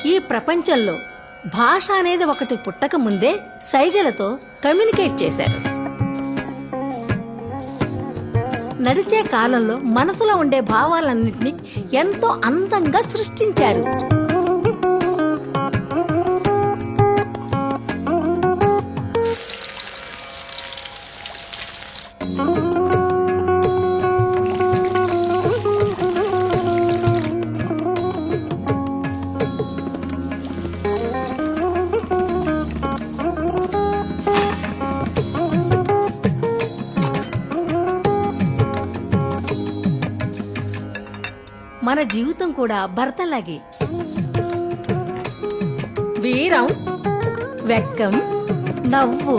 ఈ ప్రపంచంలో భాష అనేది ఒకటి పుట్టక ముందే సైగలతో కమ్యూనికేట్ చేశారు. నడిచే కాలంలో మనసులో ఉండే భావాలన్నింటినీ ఎంతో అందంగా సృష్టించారు. మన జీవితం కూడా భరతలాగే వీరం, వెక్కం, నవ్వు,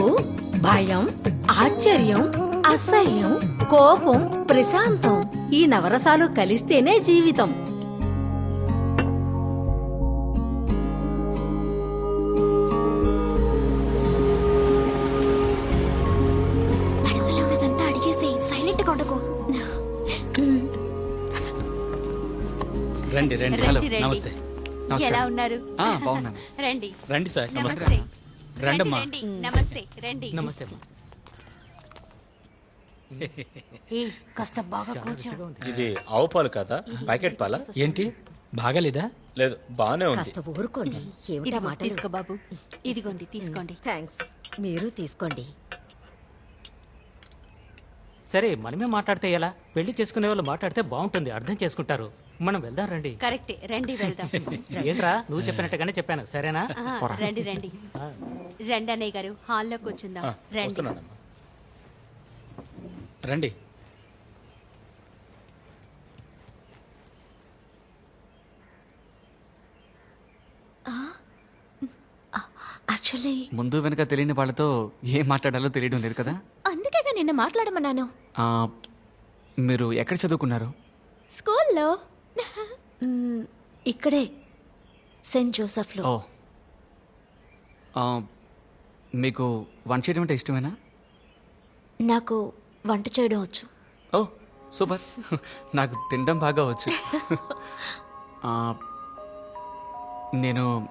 భయం, ఆశ్చర్యం, అసహ్యం, కోపం, ప్రశాంతం ఈ నవరసాలు కలిస్తేనే జీవితం. మనసులో ఉన్నదంతా అడిగేసేయ్, సైలెంట్ గా ఉండకు. రండి రండి. హలో, నమస్తే. ఎలా ఉన్నారు? బాగున్నాను. రండి రండి సార్. నమస్తే. రండమ్మా. రండి. నమస్తే. రండి. నమస్తే అమ్మా. ఏ, కాస్త బాగా కూర్చో. ఇది ఆవు పాలు కాదా? ప్యాకెట్ పాలా? ఏంటి బాగాలేదా? లేదు, బానే ఉంది. కాస్త ఊరుకోండి. ఏమిటా ఇదిగో, మాటలు? తీసుకో బాబు. ఇదిగోండి, తీసుకోండి. థ్యాంక్స్. మీరు తీసుకోండి. సరే మనమే మాట్లాడితే ఎలా? పెళ్లి చేసుకునే వాళ్ళు మాట్లాడితే బాగుంటుంది, అర్థం చేసుకుంటారు. మనం వెళ్దాం రండి. కరెక్టే, రండి వెళ్దాం. ఏంట్రా నువ్వు చెప్పినట్టుగానే చెప్పాను, సరేనా? రండి రండి. రండి అన్నయ్య గారు, హాల్లో కూర్చుందాం. రండి. వస్తున్నానమ్మా. రండి. యాక్చువల్లీ ముందు వెనక తెలియని వాళ్ళతో ఏం మాట్లాడాలో తెలియడం లేదు కదా. అందుకేగా నిన్న మాట్లాడమన్నాను. ఆ, మీరు ఎక్కడ చదువుకున్నారు? స్కూల్లో. ఇక్కడే సెయింట్ జోసెఫ్లో. ఓ, ఆ, మీకు వంట చేయడం అంటే ఇష్టమేనా? నాకు వంట చేయడం వచ్చు. ఓ సూపర్. నాకు తినడం బాగా వచ్చు. ఆ, నేను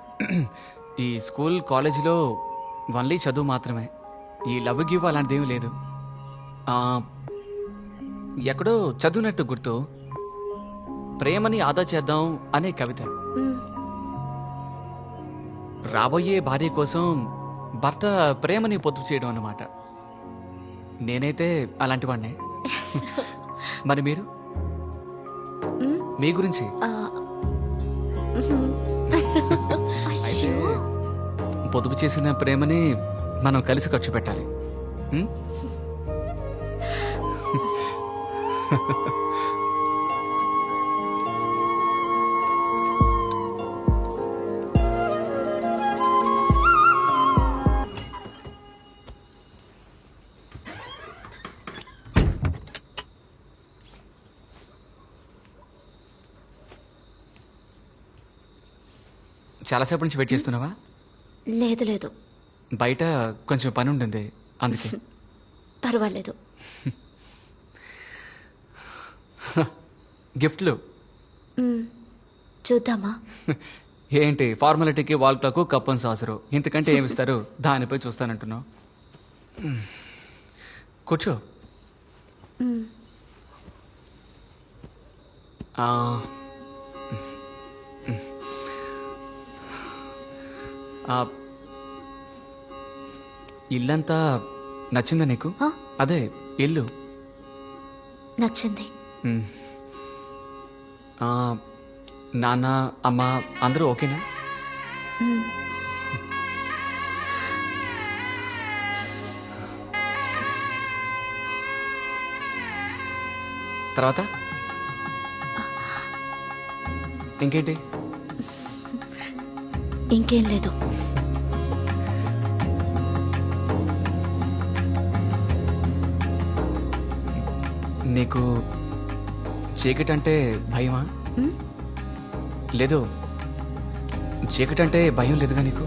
ఈ స్కూల్ కాలేజీలో ఓన్లీ చదువు మాత్రమే, ఈ లవ్ గివ్ అలాంటిది ఏమీ లేదు. ఆ, ఎక్కడో చదివినట్టు గుర్తు, ప్రేమని ఆదా చేద్దాం అనే కవిత. రాబోయే భార్య కోసం భర్త ప్రేమని పొదుపు చేయడం అన్నమాట. నేనైతే అలాంటి వాడినే. మరి మీరు, మీ గురించి? అయితే పొదుపు చేసిన ప్రేమని మనం కలిసి ఖర్చు పెట్టాలి. ఉం? చాలాసేపు నుంచి వెయిట్ చేస్తున్నావా? లేదు లేదు, బయట కొంచెం పని ఉంటుంది అందుకే. పర్వాలేదు. గిఫ్ట్లు చూద్దామా? ఏంటి ఫార్మాలిటీకి wall clock, cup and saucer, ఇంతకంటే ఏమిస్తారు? దానిపై చూస్తానంటున్నావు. కూర్చో. ఆ, ఆ, ఇల్లంతా నచ్చిందా నీకు? ఆ? అదే ఇల్లు. నచ్చింది. మ్. ఆ, నాన్న అమ్మ అందరూ ఓకేనా? తర్వాత ఇంకేంటి? ఇంకేం లేదు. నీకు చీకటి అంటే భయమా? లేదు, చీకటి అంటే భయం లేదుగా నీకు?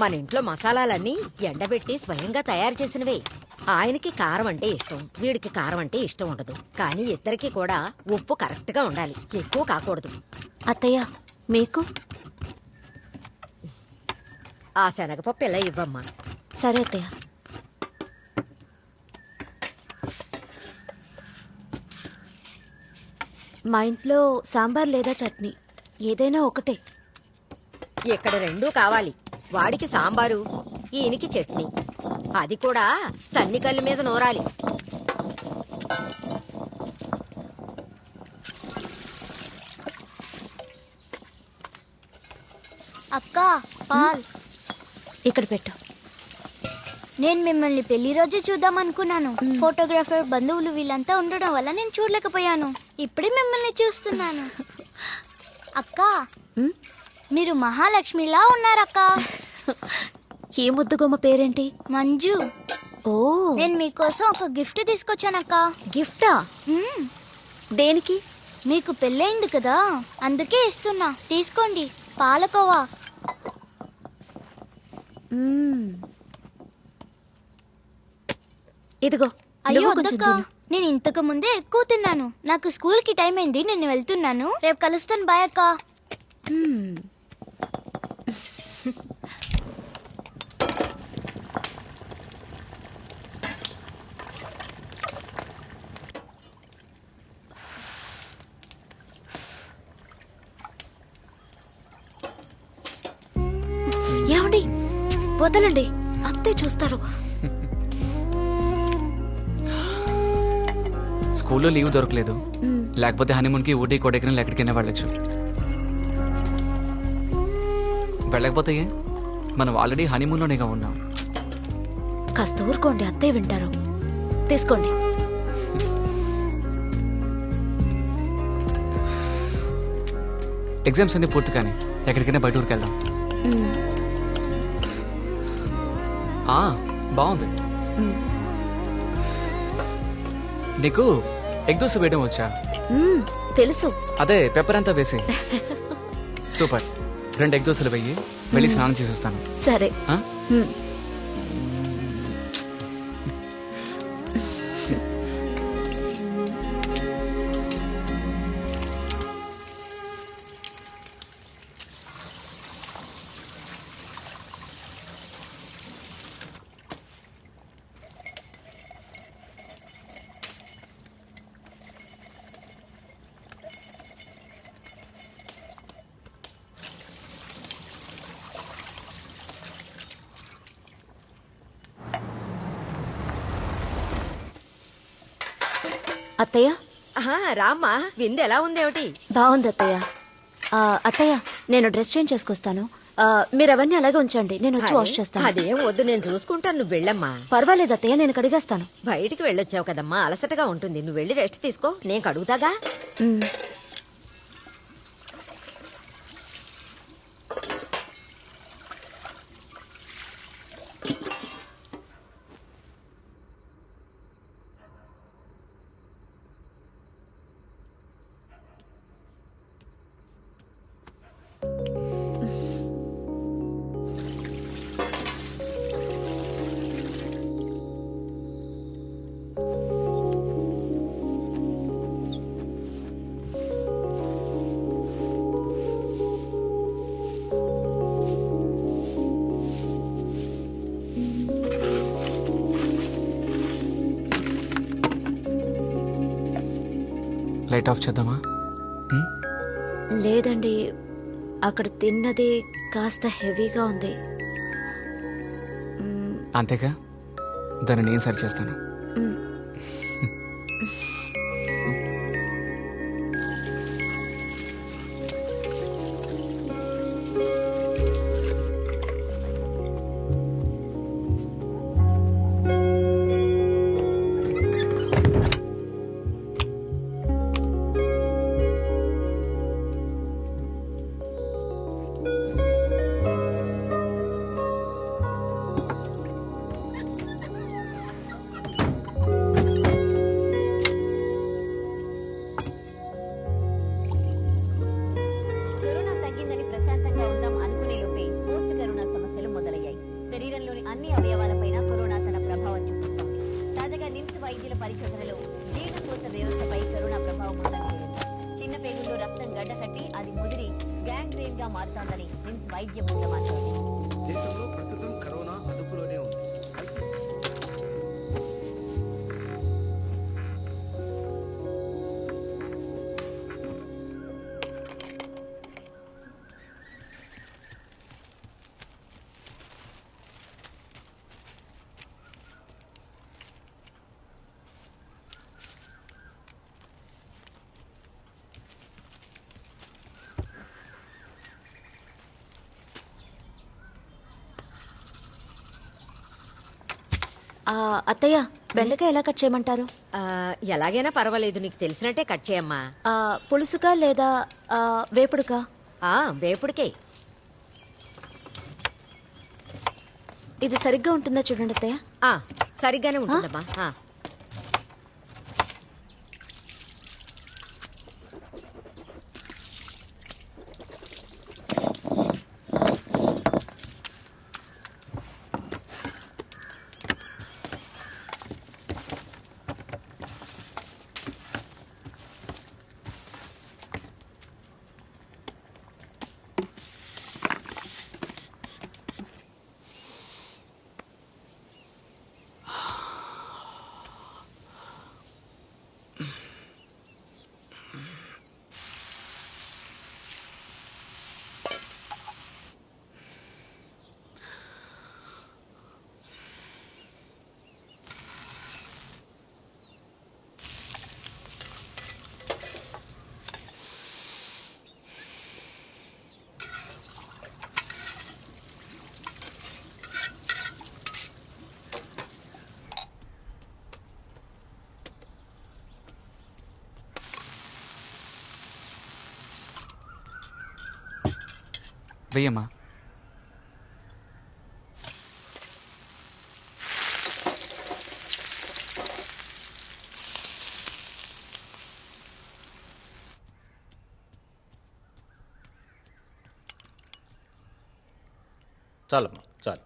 మన ఇంట్లో మసాలాలన్నీ ఎండబెట్టి స్వయంగా తయారు చేసినవే. ఆయనకి కారం అంటే ఇష్టం, వీడికి కారం అంటే ఇష్టం ఉండదు. కానీ ఇద్దరికి కూడా ఉప్పు కరెక్ట్ గా ఉండాలి, ఎక్కువ కాకూడదు. అత్తయ్య మీకు? ఆ శనగపప్పు ఇలా ఇవ్వమ్మా. సరే అత్తయ్య. మా ఇంట్లో సాంబార్ లేదా చట్నీ ఏదైనా ఒకటే. ఇక్కడ రెండూ కావాలి. వాడికి సాంబారు, ఈయనకి చట్నీ. అది కూడా సన్నికల్లు మీద నూరాలి. అక్క పాల్ ఇక్కడ పెట్టు. నేను మిమ్మల్ని పెళ్లి రోజే చూద్దాం అనుకున్నాను. ఫోటోగ్రాఫర్ బంధువులు వీళ్ళంతా ఉండడం వల్ల నేను చూడలేకపోయాను. ఇప్పుడే మిమ్మల్ని చూస్తున్నాను. అక్క మీరు మహాలక్ష్మిలా ఉన్నారక్క. ఈ ముద్దుగుమ్మ పేరేంటి? మంజు. ఓ, నేను మీకోసం ఒక గిఫ్ట్ తీసుకొచ్చానక్క. గిఫ్టా? దేనికి? మీకు పెళ్ళయింది కదా, అందుకే ఇస్తున్నా. తీసుకోండి, పాలకోవా. ఇదిగో. అయ్యో నువ్వు కొంచెం వద్దక్క, తిను. నేను ఇంతకు ముందే ఎక్కువ తిన్నాను. నాకు స్కూల్ కి టైం అయింది, నేను వెళ్తున్నాను. రేపు కలుస్తాను. బాయ్ అక్క. ఏమండి, వదలండి, అంతే చూస్తారు. స్కూల్లో లీవ్ దొరకలేదు, లేకపోతే హనీమూన్కి ఊటీ కొడైకెనాల్ ఎక్కడికైనా వెళ్ళొచ్చు. వెళ్ళకపోతే ఏ? మనం ఆల్రెడీ హనీమూన్లోనేగా ఉన్నాం. కాస్త ఊరుకోండి, అత్తయ్య వింటారు. తీసుకోండి. ఎగ్జామ్స్ అన్ని పూర్తి కానీ ఎక్కడికైనా బయట ఊరికి వెళ్దాం. బాగుంది. నీకు ఎగ్ దోశ వేయడం వచ్చా? తెలుసు. అదే పెప్పర్ అంతా వేసి. సూపర్. 2 ఎగ్ దోశలు వెయ్యి, వెళ్ళి స్నానం చేసి వస్తాను. సరే. ఆ? అత్తయ్య. రామ్మా, విందు ఎలా ఉందేమిటి? బాగుంది అత్తయ్య. అత్తయ్య, నేను డ్రెస్ చేంజ్ చేసుకొస్తాను. మీరు అవన్నీ అలాగే ఉంచండి, నేను వచ్చి వాష్ చేస్తాను. అదేం వద్దు, నేను చూసుకుంటాను. నువ్వు వెళ్ళమ్మా. పర్వాలేదు అత్తయ్య, నేను కడిగేస్తాను. బయటికి వెళ్ళొచ్చావు కదమ్మా, అలసటగా ఉంటుంది. నువ్వు వెళ్ళి రెస్ట్ తీసుకో, నేను కడుగుతాగా. లైట్ ఆఫ్ చేద్దామా? లేదండి, అక్కడ తిన్నది కాస్త హెవీగా ఉంది. అంతేగా, దాన్ని నేను సరి చేస్తాను. వైద్యుల పరిశోధనలో జీర్ణకోశ వ్యవస్థపై కరోనా ప్రభావం ఉందని తేలింది. చిన్న పేగుల్లో రక్తం గడ్డకట్టి అది ముదిరి గ్యాంగ్రీన్ గా మారుతోందని నిమ్స్ వైద్య బృందం అంటోంది. దేశంలో ప్రస్తుతం కరోనా అదుపులోనే ఉంది. అత్తయ్య బెండకాయ ఎలా కట్ చేయమంటారు? ఎలాగైనా పర్వాలేదు, నీకు తెలిసినట్టే కట్ చేయమ్మా. పులుసుగా లేదా వేపుడుకా? వేపుడికే. ఇది సరిగ్గా ఉంటుందా చూడండి అత్తయ్య. సరిగ్గానే ఉంటుందమ్మా. వెయ్యమ్మా. చాలమ్మా చాలు.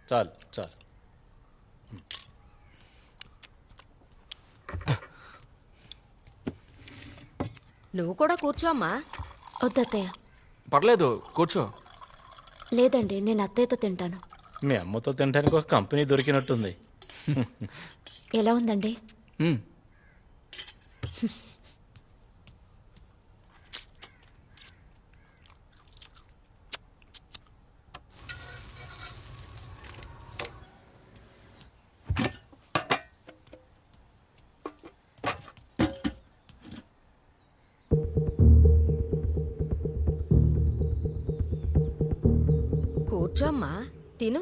చాలు చాలు. నువ్వు కూడా కూర్చోమ్మా. వద్దత్తయ్య. పర్లేదు కూర్చో. లేదండి, నేను అత్తయ్యతో తింటాను. మీ అమ్మతో తినడానికి ఒక కంపెనీ దొరికినట్టుంది. ఎలా ఉందండి? కూర్చోమ్మా, తిను.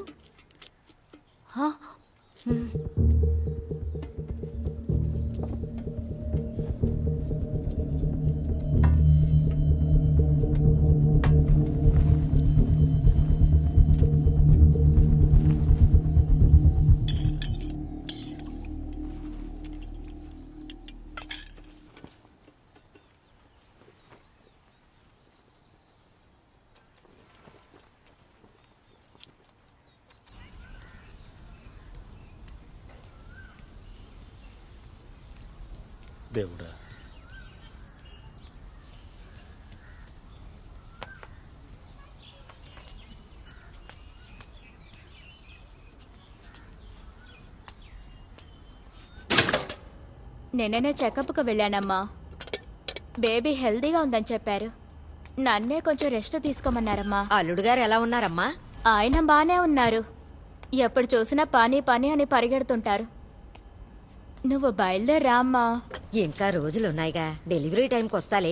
దేవుడా, నిన్ననే చెకప్కి వెళ్ళానమ్మా. బేబీ హెల్దీగా ఉందని చెప్పారు. నన్నే కొంచెం రెస్ట్ తీసుకోమన్నారమ్మా. అల్లుడు గారు ఎలా ఉన్నారమ్మా? ఆయన బానే ఉన్నారు. ఎప్పుడు చూసినా పని పని అని పరిగెడుతుంటారు. నువ్వు బయలుదేరా అమ్మా. ఇంకా రోజులున్నాయిగా, డెలివరీ టైంకి వస్తాలే.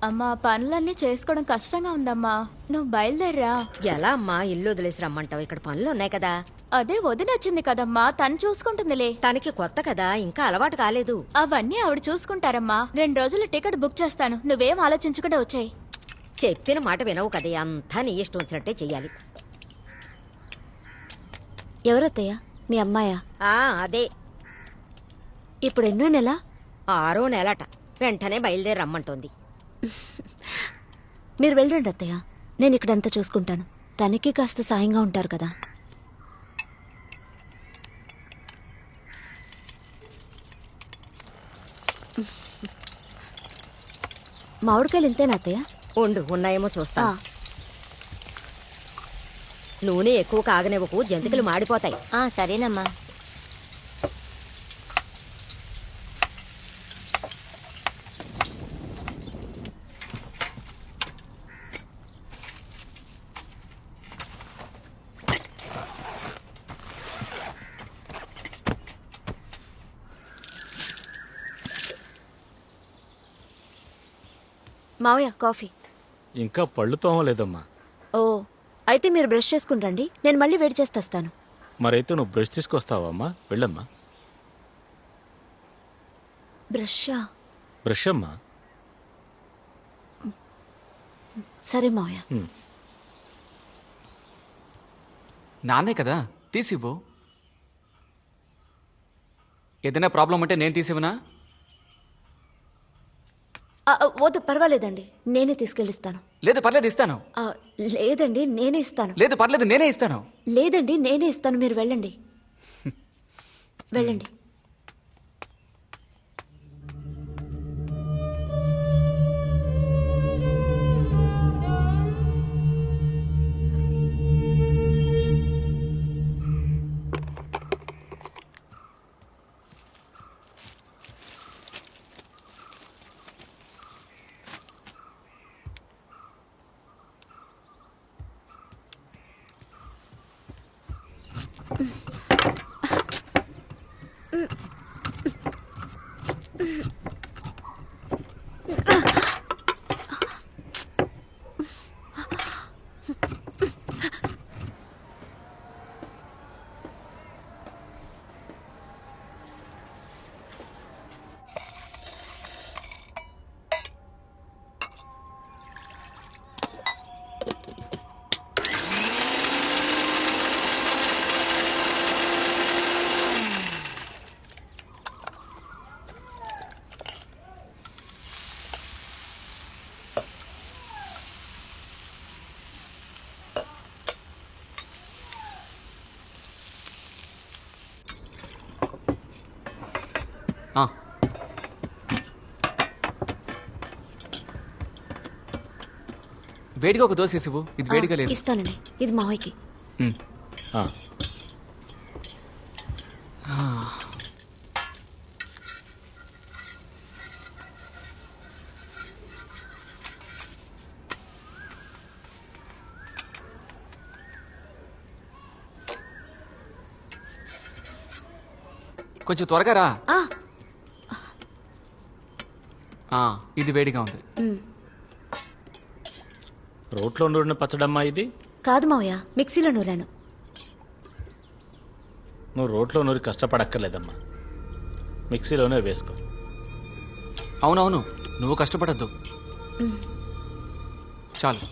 అమ్మా, పనులన్నీ చేసుకోవడం కష్టంగా ఉందమ్మా. నువ్వు బయలుదేరా. ఎలా అమ్మా, ఇల్లు వదిలేసి రమ్మంటావు? ఇక్కడ పనులు ఉన్నాయి కదా. అదే వదినొచ్చింది కదమ్మా, తను చూసుకుంటుందిలే. తనకి కొత్త కదా, ఇంకా అలవాటు కాలేదు. అవన్నీ ఆవిడ చూసుకుంటారమ్మా. 2 రోజులు టికెట్ బుక్ చేస్తాను, నువ్వేం ఆలోచించకుండా వచ్చాయి. చెప్పిన మాట వినవు కదే, అంతా నీ ఇష్టం వచ్చినట్టే చెయ్యాలి. ఎవరత్తయ్య? మీ అమ్మాయా? ఆ అదే ఇప్పుడు ఎన్నో నెల? 6వ నెలట. వెంటనే బయలుదేరి రమ్మంటోంది. మీరు వెళ్ళండి అత్తయ్య, నేను ఇక్కడంతా చూసుకుంటాను. తనకి కాస్త సాయంగా ఉంటారు కదా. మామిడికాయలు ఇంతేనా అత్తయ్య? ఉండు, ఉన్నాయేమో చూస్తా. ఆ, నూనె ఎక్కువ కాగనివ్వకు, జంతికలు మాడిపోతాయి. సరేనమ్మా. మావయ్య కాఫీ. ఇంకా పళ్ళు తోమలేదమ్మా. ఓ, అయితే మీరు బ్రష్ చేసుకుని రండి, నేను మళ్ళీ వేడి చేస్తాను. మరైతే నువ్వు బ్రష్ తీసుకొస్తావమ్మా? వెళ్ళమ్మా. బ్రషా? బ్రష్ అమ్మా. సరే మావయ్య. నాన్నే కదా, తీసివ్వు. ఏదైనా ప్రాబ్లం అంటే నేను తీసివ్వనా? వద్దు, పర్వాలేదండి, నేనే తీసుకెళ్ళిస్తాను. లేదు పర్లేదు ఇస్తాను. లేదండి, నేనే ఇస్తాను. లేదు పర్లేదు నేనే ఇస్తాను. లేదండి, నేనే ఇస్తాను, మీరు వెళ్ళండి. వెళ్ళండి. ఆ. వేడిగా ఒక దోశ ఇవ్వు. ఇది వేడిగా లేదు. ఇస్తానండి, ఇది మావయ్యకి. ఉమ్. ఆ, కొంచెం త్వరగా రా. ఆ, ఇది వేడిగా ఉంది. రోట్లో నూరిన పచ్చడమ్మా ఇది? కాదు మావయ్య, మిక్సీలో నూరాను. నువ్వు రోట్లో నూరి కష్టపడక్కర్లేదమ్మా, మిక్సీలోనే వేసుకో. అవునవును, నువ్వు కష్టపడద్దు. చాలు.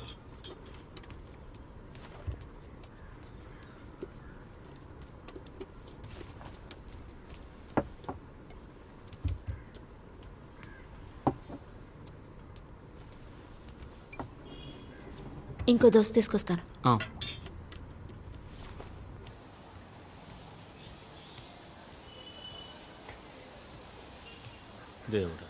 ఇంకో దోశ తీసుకొస్తాను. దేవుడా,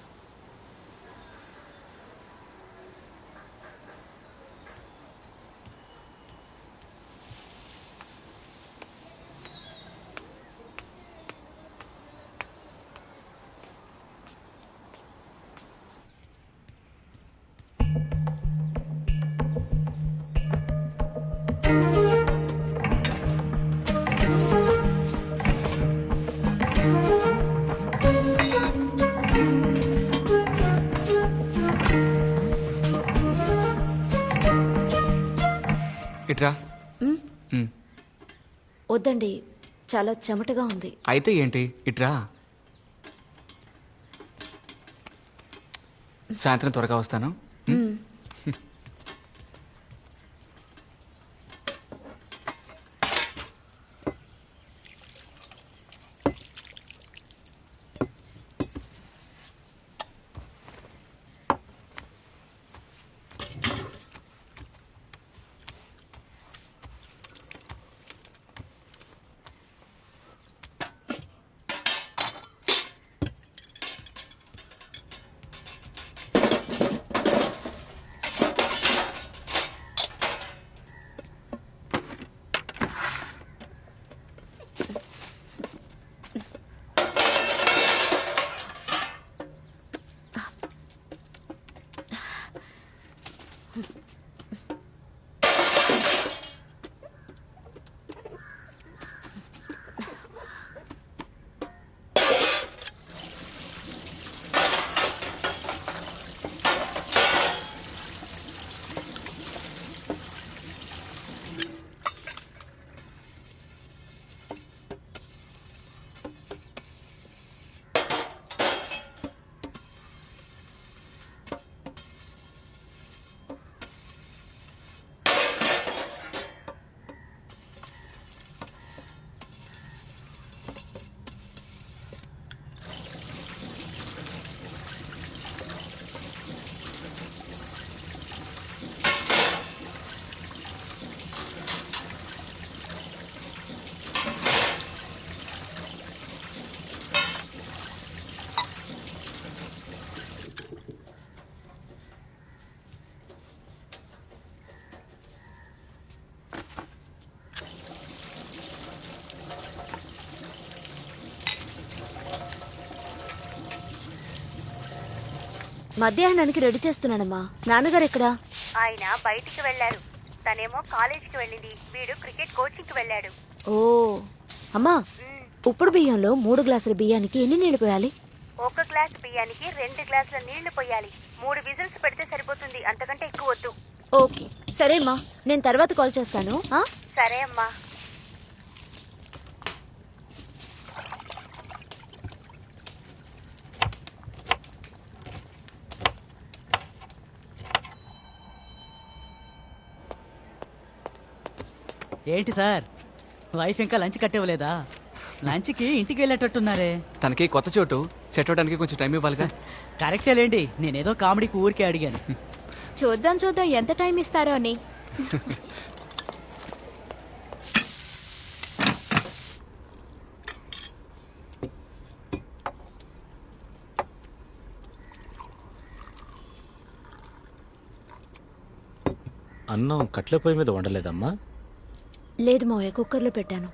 ఇట్రా. వద్దండి, చాలా చెమటగా ఉంది. అయితే ఏంటి, ఇట్రా. సాయంత్రం త్వరగా వస్తాను. మధ్యాహ్నానికి రెడీ చేస్తున్నానమ్మా. నాన్నగారు ఎక్కడా? ఆయన బయటికి వెళ్ళారు. తనేమో కాలేజీకి వెళ్ళింది, వీడు క్రికెట్ కోచింగ్కి వెళ్ళాడు. ఓ అమ్మా, ఉప్పుడు బియ్యంలో 3 గ్లాసుల బియ్యానికి ఎన్ని నీళ్లు పోయాలి? 1 గ్లాస్ బియ్యానికి 2 గ్లాసుల నీళ్లు పోయాలి. 3 విజిల్స్ పెడితే సరిపోతుంది, అంతకంటే ఎక్కువ వద్దు. ఓకే సరే అమ్మా, నేను తర్వాత కాల్ చేస్తాను. సరే అమ్మా. ఏంటి సార్, వైఫ్ ఇంకా లంచ్ కట్టివ్వలేదా? లంచ్కి ఇంటికి వెళ్ళేటట్టున్నారే. తనకి కొత్త చోటు సెట్ అవడానికి కొంచెం టైం ఇవ్వాలిగా. కరెక్టేలేండి, నేనేదో కామెడీకి ఊరికే అడిగాను. చూద్దాం ఎంత టైం ఇస్తారో అని. అన్నం కట్ల పొయ్యి మీద వండలేదమ్మా? లేదు మావయ్య, కుక్కర్లో పెట్టాను.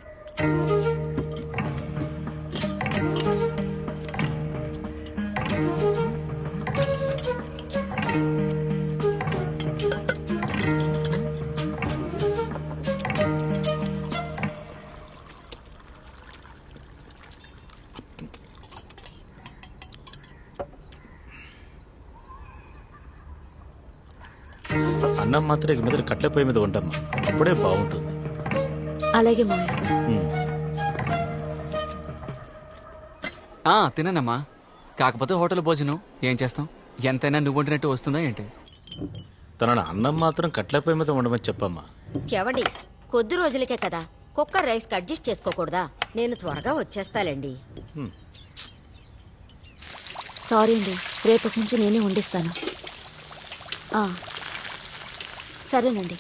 అన్నం మాత్రం ఇక మీద కట్ల పొయ్యి మీద వండమ్మా, అప్పుడే బాగుంటుంది. అలాగే మావయ్య. తిననమ్మా. కాకపోతే హోటల్ భోజనం ఏం చేస్తాం, ఎంతైనా నువ్వు వండినట్టు వస్తుందా ఏంటి? తనను అన్నం మాత్రం కట్ల పొయ్యి మీద వండమని చెప్పమ్మా. కేవండి, కొద్ది రోజులకే కదా, కుక్కర్ రైస్కి అడ్జస్ట్ చేసుకోకూడదా? నేను త్వరగా వచ్చేస్తాలండి. సారీ అండి, రేపటి నుంచి నేనే వండిస్తాను. సరేనండి.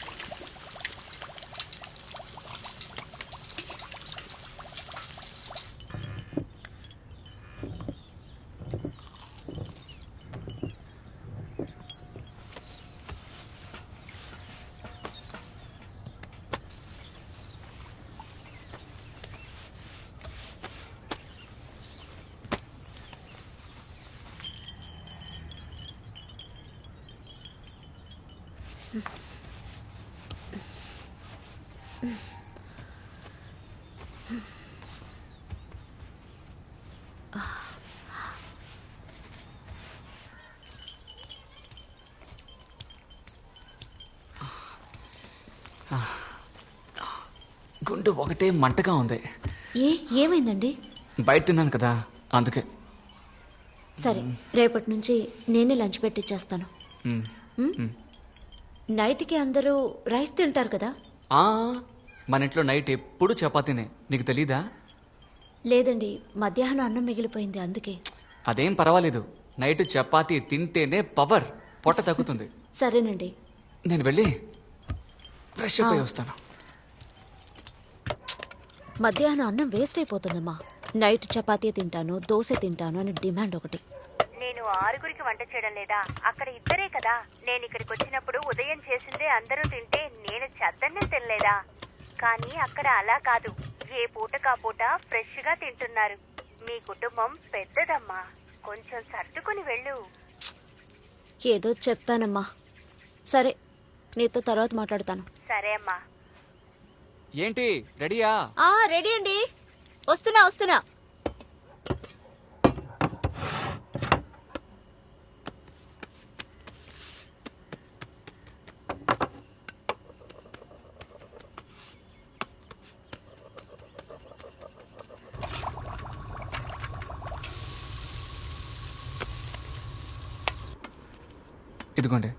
గుండె ఒకటే మంటగా ఉంది. ఏమైందండి? బయట తిన్నాను కదా, అందుకే. సరే, రేపటి నుంచి నేనే లంచ్ పెట్టిచ్చేస్తాను. నైట్కి అందరూ రైస్ తింటారు కదా? మన ఇంట్లో నైట్ ఎప్పుడు చపాతీనే, నీకు తెలీదా? లేదండి, మధ్యాహ్నం అన్నం మిగిలిపోయింది, అందుకే. అదేం పర్వాలేదు, నైట్ చపాతీ తింటేనే పవర్, పొట్ట తగ్గుతుంది. సరేనండి. నేను వెళ్ళి ఫ్రెష్ అప్ అయి వస్తాను. మధ్యాహ్నం అన్నం వేస్ట్ అయిపోతుందమ్మా. నైట్ చపాతీ తింటాను, దోశ తింటాను అని డిమాండ్ ఒకటి. నేను 6గురికి వంట చేయడం లేదా? అక్కడ 2 కదా. నేను ఇక్కడికి వచ్చినప్పుడు ఉదయం చేసిందే అందరూ తింటే నేను చద్దన్నం తినలేదా? కానీ అక్కడ అలా కాదు, ఏ పూటకా పూట ఫ్రెష్ గా తింటున్నారు. మీ కుటుంబం పెద్దదమ్మా, కొంచెం సర్దుకుని వెళ్ళు. ఏదో చెప్పానమ్మా. సరే, నీతో తర్వాత మాట్లాడతాను. సరే అమ్మా. ఏంటి రెడీయా? రెడీ అండి, వస్తున్నా. ఇదిగోండి.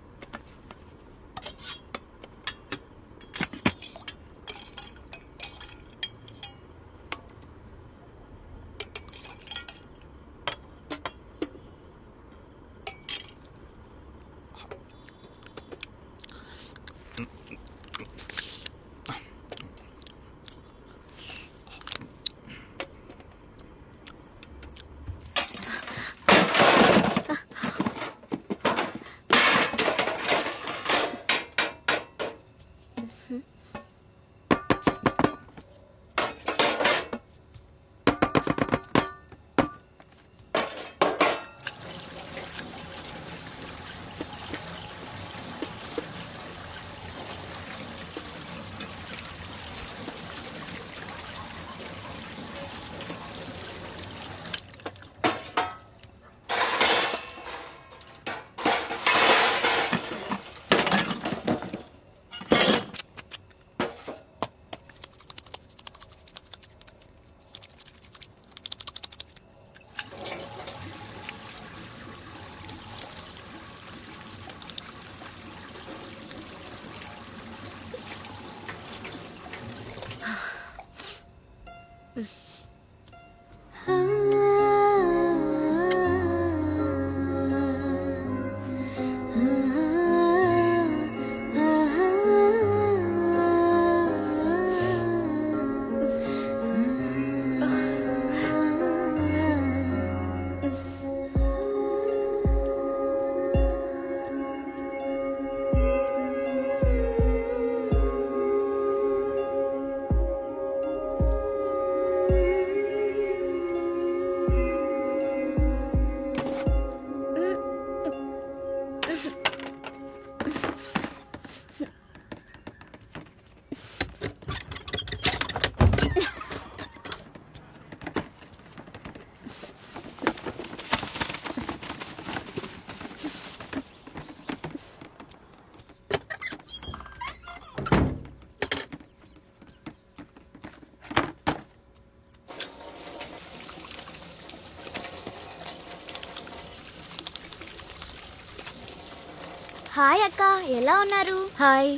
హాయ్ అక్క, ఎలా ఉన్నారు? హాయ్.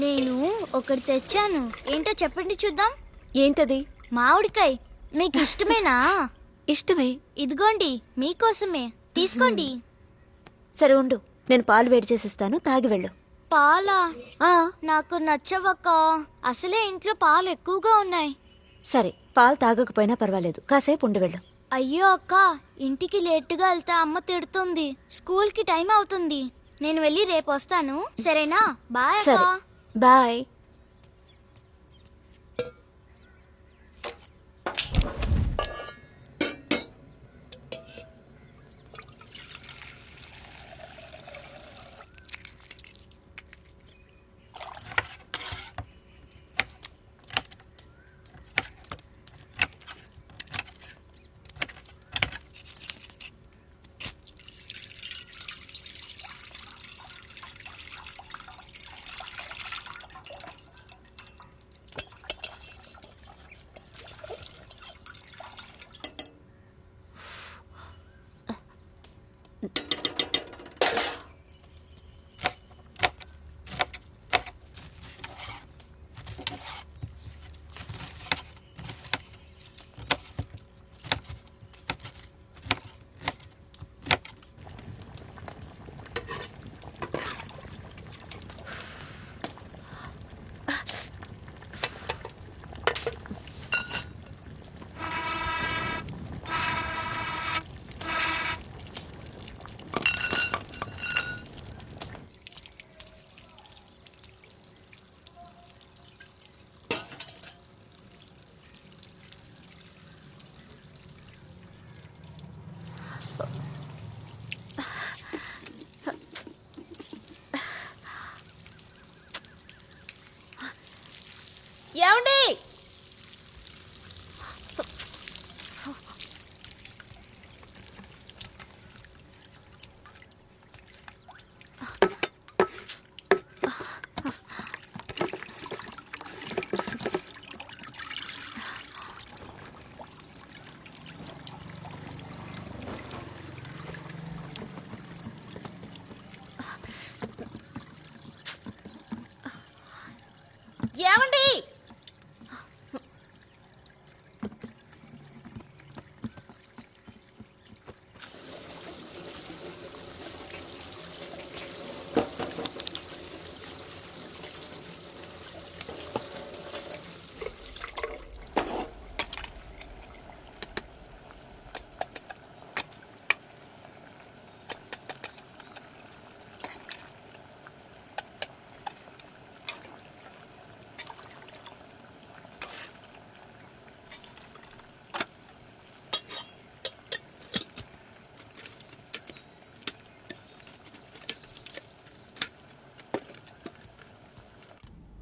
నేను ఒకటి తెచ్చాను. ఏంటో చెప్పండి చూద్దాం. ఏంటది? మామిడికాయ. మీకు ఇష్టమేనా? ఇష్టమే. ఇదిగోండి, మీకోసమే. తీసుకోండి. సరే ఉండు, నేను పాలు వేడి చేసిస్తాను, తాగి వెళ్ళు. పాలా? ఆ, నాకు నచ్చవక్క. అసలే ఇంట్లో పాలు ఎక్కువగా ఉన్నాయి. సరే, పాలు తాగకపోయినా పర్వాలేదు, కాసేపు ఉండి వెళ్ళు. అయ్యో అక్క, ఇంటికి లేటుగా వెళ్తే అమ్మ తిడుతుంది. స్కూల్కి టైం అవుతుంది. నేను వెళ్ళి రేపు వస్తాను, సరేనా? బాయ్ సరే, అక్క. బాయ్. ఏమండి? ఏమండి?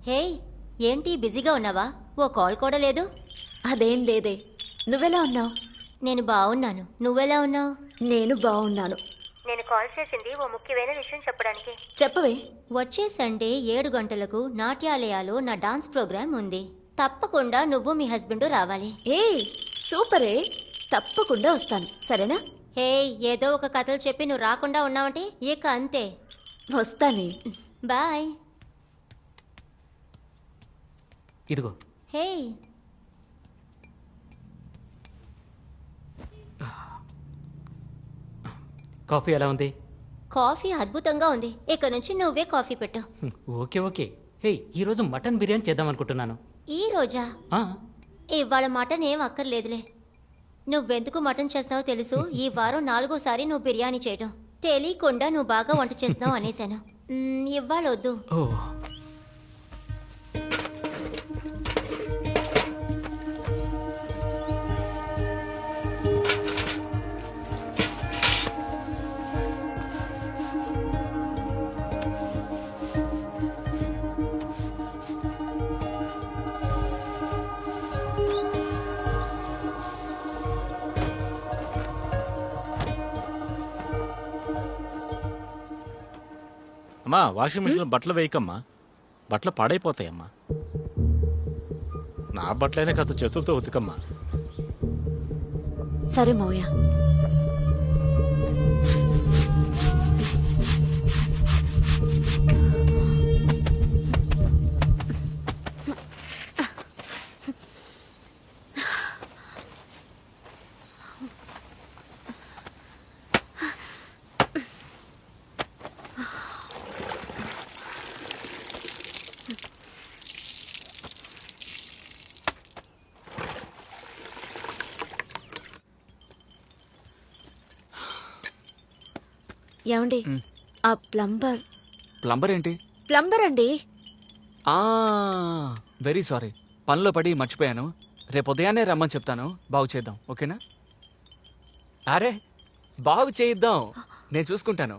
హే, ఏంటి బిజీగా ఉన్నావా? ఓ కాల్ కూడా లేదు. అదేం లేదే. నువ్వెలా ఉన్నావు? నేను బాగున్నాను. నువ్వెలా ఉన్నావు? నేను బాగున్నాను. నేను కాల్ చేసింది ఓ ముఖ్యమైన విషయం చెప్పడానికి. చెప్పవే. వచ్చే సండే 7 గంటలకు నాట్యాలయాలో నా డాన్స్ ప్రోగ్రామ్ ఉంది. తప్పకుండా నువ్వు మీ హస్బెండ్ రావాలి. ఏయ్, సూపరే. తప్పకుండా వస్తాను, సరేనా? హే, ఏదో ఒక కథలు చెప్పి నువ్వు రాకుండా ఉన్నావంటే ఇక అంతే. వస్తానే. బాయ్. ఇదిగో. హే, కాఫీ ఎలా ఉంది? కాఫీ అద్భుతంగా ఉంది. ఇక నుంచి నువ్వే కాఫీ పెట్టు. Okay okay. హే, ఈరోజు మటన్ బిర్యానీ చేద్దాం అనుకుంటున్నాను. ఈ రోజా? ఆ, ఇవాళ మటన్ ఏం అక్కర్లేదులే. నువ్వెందుకు మటన్ చేస్తావో తెలుసు. ఈ వారం 4వ సారి నువ్వు బిర్యానీ చేయడం. తెలియకుండా నువ్వు బాగా వంట చేస్తున్నావు అనేశాను. ఇవాళ వద్దు. ఓ, అమ్మా, వాషింగ్ మిషన్ బట్టలు వేయకమ్మా, బట్టలు పాడైపోతాయమ్మా. నా బట్టలైనా కాస్త చేతులతో ఉతికమ్మా. సరే మౌయ. ఏమండి ఆ ప్లంబర్ ప్లంబర్ ఏంటి? ప్లంబర్ అండి. వెరీ సారీ, పనిలో పడి మర్చిపోయాను. రేపు ఉదయాన్నే రమ్మని చెప్తాను, బాగు చేద్దాం. ఓకేనా? అరే బాగు చేయిద్దాం, నేను చూసుకుంటాను.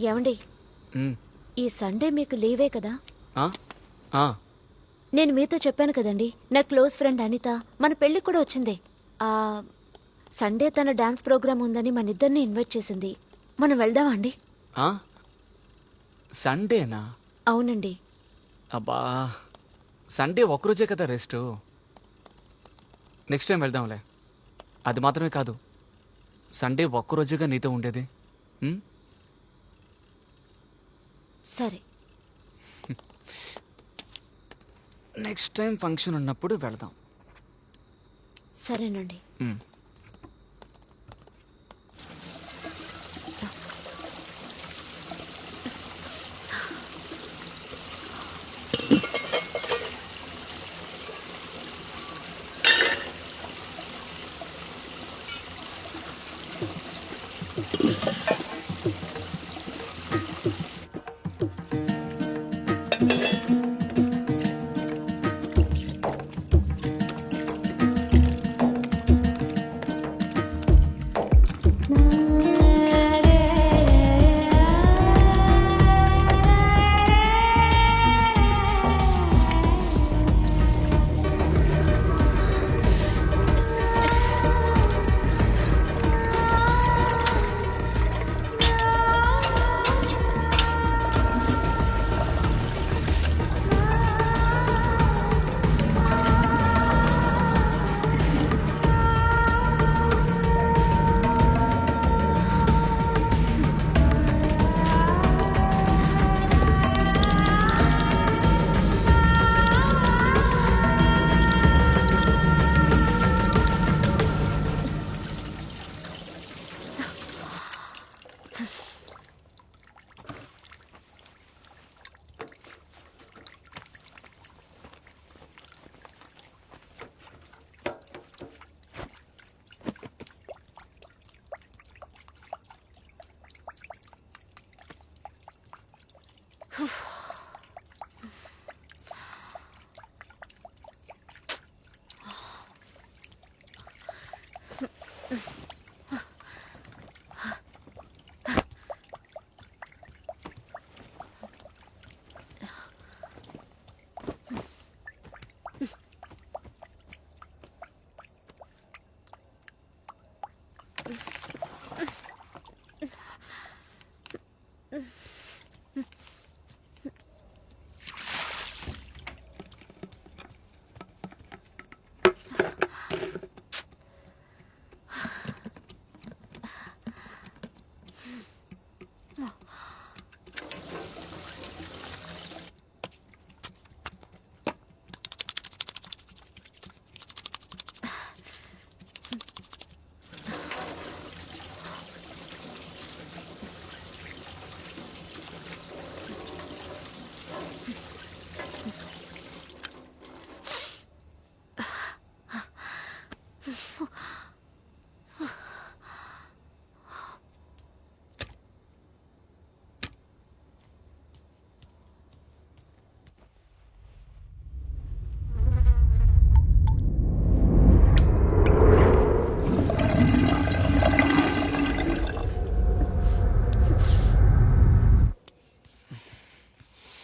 ఏమండి మ్, ఈ సండే మీకు లీవే కదా? ఆ? ఆ, నేను మీతో చెప్పాను కదండి, నా క్లోజ్ ఫ్రెండ్ అనిత మన పెళ్ళికి కూడా వచ్చింది. ఆ సండే తన డాన్స్ ప్రోగ్రామ్ ఉందని మన ఇద్దరిని ఇన్వైట్ చేసింది. మనం వెళ్దామా అండి? ఆ? సండేనా? అవునండి. అబ్బా, సండే ఒక్కరోజే కదా రెస్ట్. నెక్స్ట్ టైం వెళ్దాంలే. అది మాత్రమే కాదు, సండే ఒక్కరోజుగా నీతో ఉండేది. మ్? సరే, నెక్స్ట్ టైం ఫంక్షన్ ఉన్నప్పుడు వెళదాం. సరేనండి. మ్.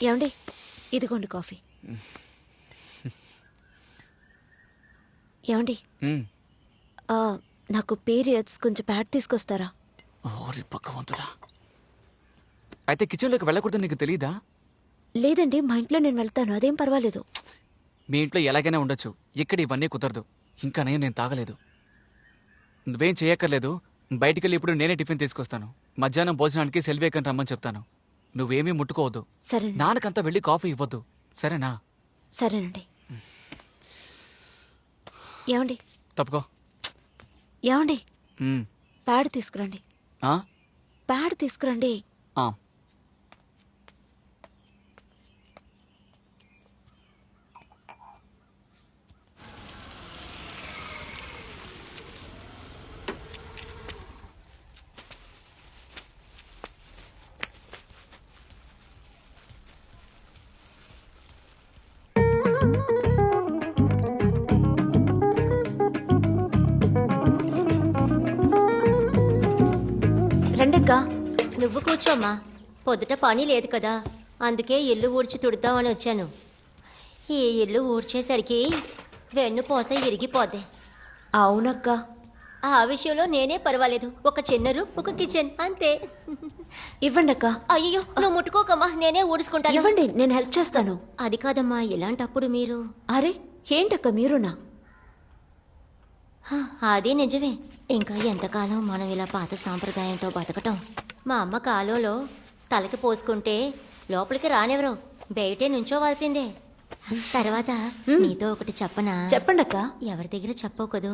ఏమండి ఇదిగోండి కాఫీ. ఏమండి మ్. నాకు పీరియడ్స్, కొంచెం ప్యాడ్ తీసుకొస్తారా? ఓరి భగవంతుడా. అయితే కిచెన్లోకి వెళ్ళకూడదు నీకు తెలీదా? లేదండి, మా ఇంట్లో నేను వెళ్తాను, అదేం పర్వాలేదు. మీ ఇంట్లో ఎలాగైనా ఉండొచ్చు, ఇక్కడ ఇవన్నీ కుదరదు. ఇంకా నేను తాగలేదు. నువ్వేం చేయక్కర్లేదు. బయటికెళ్ళి ఇప్పుడు నేనే టిఫిన్ తీసుకొస్తాను. మధ్యాహ్నం భోజనానికి సెల్వేకని రమ్మని చెప్తాను. నువ్వేమీ ముట్టుకోవద్దు. సరే నాన్నకంతా వెళ్ళి కాఫీ ఇవ్వద్దు, సరేనా? సరేనండి. ఏమండి తప్పుకో. ఏమండి మ్. ప్యాడ్ తీసుకురండి. ఆ? ప్యాడ్ తీసుకురండి. ఆ. రండక్కా. నువ్వు కూర్చోమ్మా. పొద్దుట పని లేదు కదా, అందుకే ఇల్లు ఊడ్చి తుడుతామని వచ్చాను. ఈ ఇల్లు ఊడ్చేసరికి వెన్నుపోస ఇరిగిపోద్ది. అవునక్క. ఆ విషయంలో నేనే పర్వాలేదు. ఒక చిన్న రూమ్, ఒక కిచెన్, అంతే. ఇవ్వండి అక్క. అయ్యో, నువ్వు ముట్టుకోకమ్మా, నేనే ఊడ్చుకుంటాను. ఇవ్వండి, నేను హెల్ప్ చేస్తాను. అది కాదమ్మా, ఇలాంటప్పుడు మీరు. అరే ఏంటక్క మీరునా? అది నిజమే. ఇంకా ఎంతకాలం మనం ఇలా పాత సాంప్రదాయంతో బతకటం. మా అమ్మ కాలంలో తలకి పోసుకుంటే లోపలికి రానివ్వరు, బయటే నుంచోవాల్సిందే. తర్వాత నీతో ఒకటి చెప్పనా? చెప్పండి అక్క. ఎవరి దగ్గర చెప్పవు కదూ.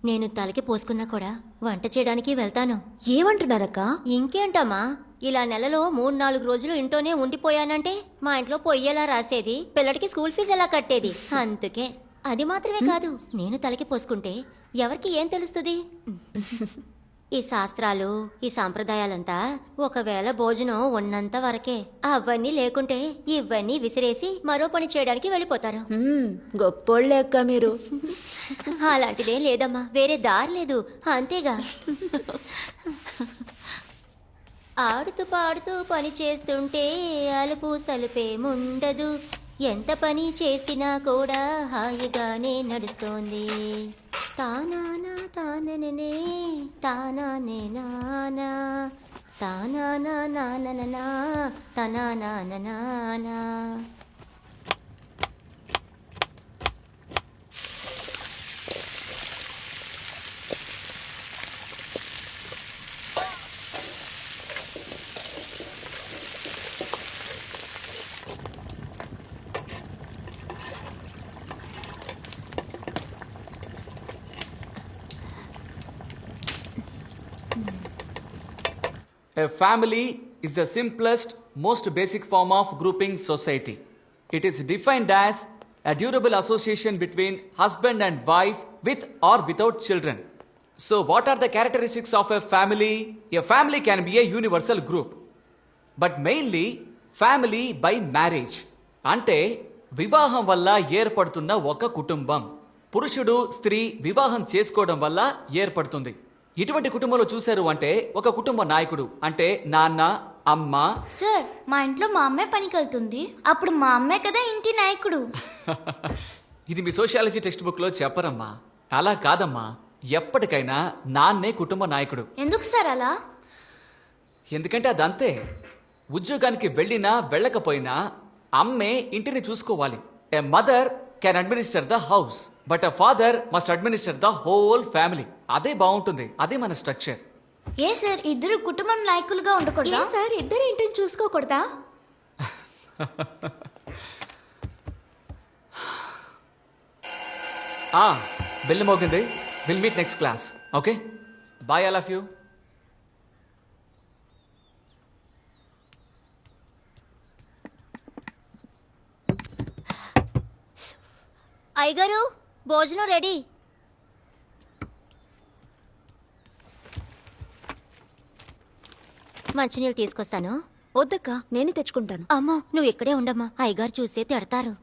నేను తలకి పోసుకున్నా కూడా వంట చేయడానికి వెళ్తాను. ఏమంటున్నారక్క? ఇంకేంటమ్మా, ఇలా నెలలో 3-4 రోజులు ఇంట్లోనే ఉండిపోయానంటే మా ఇంట్లో పొయ్యేలా రాసేది, పిల్లడికి స్కూల్ ఫీజు ఎలా కట్టేది. అందుకే. అది మాత్రమే కాదు, నేను తలకి పోసుకుంటే ఎవరికి ఏం తెలుస్తుంది? ఈ శాస్త్రాలు, ఈ సాంప్రదాయాలంతా ఒకవేళ భోజనం ఉన్నంత వరకే. అవన్నీ లేకుంటే ఇవన్నీ విసిరేసి మరో పని చేయడానికి వెళ్ళిపోతారు. గొప్పోళ్ళే అక్క మీరు. అలాంటిదే లేదమ్మా, వేరే దారి లేదు, అంతేగా. ఆడుతూ పాడుతూ పని చేస్తుంటే అలుపు సలుపేముండదు. ఎంత పని చేసినా కూడా హాయిగానే నడుస్తోంది. తానానా తాననే తానానే నానా తానానా నాననా తనానా. A family is the simplest, most basic form of grouping society. It is defined as a durable association between husband and wife with or without children. So, what are the characteristics of a family? A family can be a universal group, but mainly family by marriage. అంటే వివాహం వల్ల ఏర్పడుతున్న ఒక కుటుంబం. పురుషుడు స్త్రీ వివాహం చేసుకోవడం వల్ల ఏర్పడుతుంది. ఇటువంటి కుటుంబంలో చూశారు అంటే ఒక కుటుంబ నాయకుడు అంటే నాన్న, అమ్మ. సార్, మా ఇంట్లో మా అమ్మే పనికి వెళ్తుంది, అప్పుడు మా అమ్మే కదా ఇంటి నాయకుడు. ఇది మీ సోషియాలజీ టెక్స్ట్ బుక్ లో చెప్పరమ్మా. అలా కాదమ్మా, ఎప్పటికైనా నాన్నే కుటుంబ నాయకుడు. ఎందుకు సార్ అలా? ఎందుకంటే అదంతే. ఉద్యోగానికి వెళ్ళినా వెళ్ళకపోయినా అమ్మే ఇంటిని చూసుకోవాలి. A mother can administer the house, but a father must administer the whole family. అదే బాగుంటుంది, అదే మన స్ట్రక్చర్. ఏ సార్, ఇద్దరు కుటుంబం నాయకులుగా ఉండకూడదా? సార్, ఇద్దరు ఇంటిని చూసుకోకూడదా? బెల్ మోగింది. Will meet next class. Okay, bye all of you. అయ్యగారు, భోజనం రెడీ. మంచినీళ్ళు తీసుకొస్తాను. వద్దక్క, నేనే తెచ్చుకుంటాను. అమ్మో, నువ్వు ఇక్కడే ఉండమ్మా, అయ్యగారు చూస్తే తిడతారు.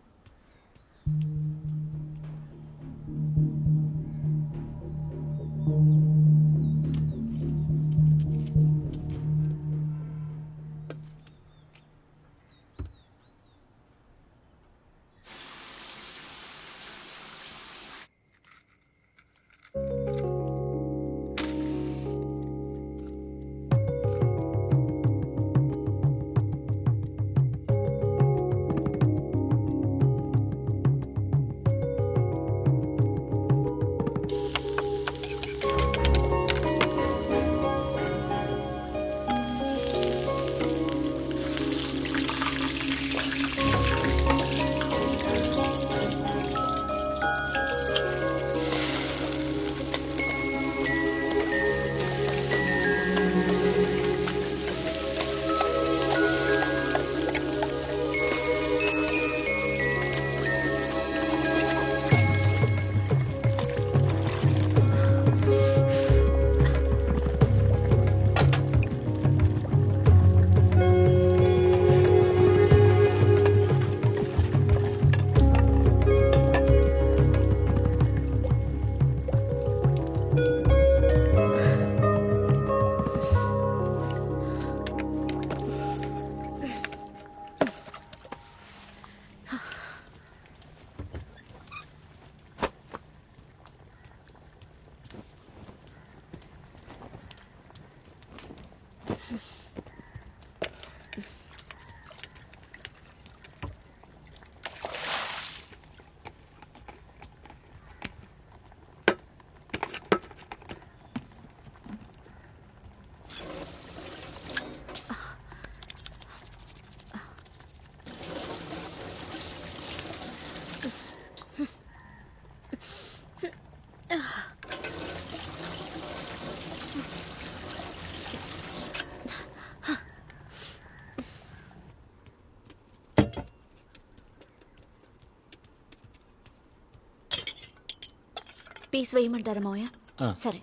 పీస్ వేయమంటారా మావయ్య? ఆ, సరే.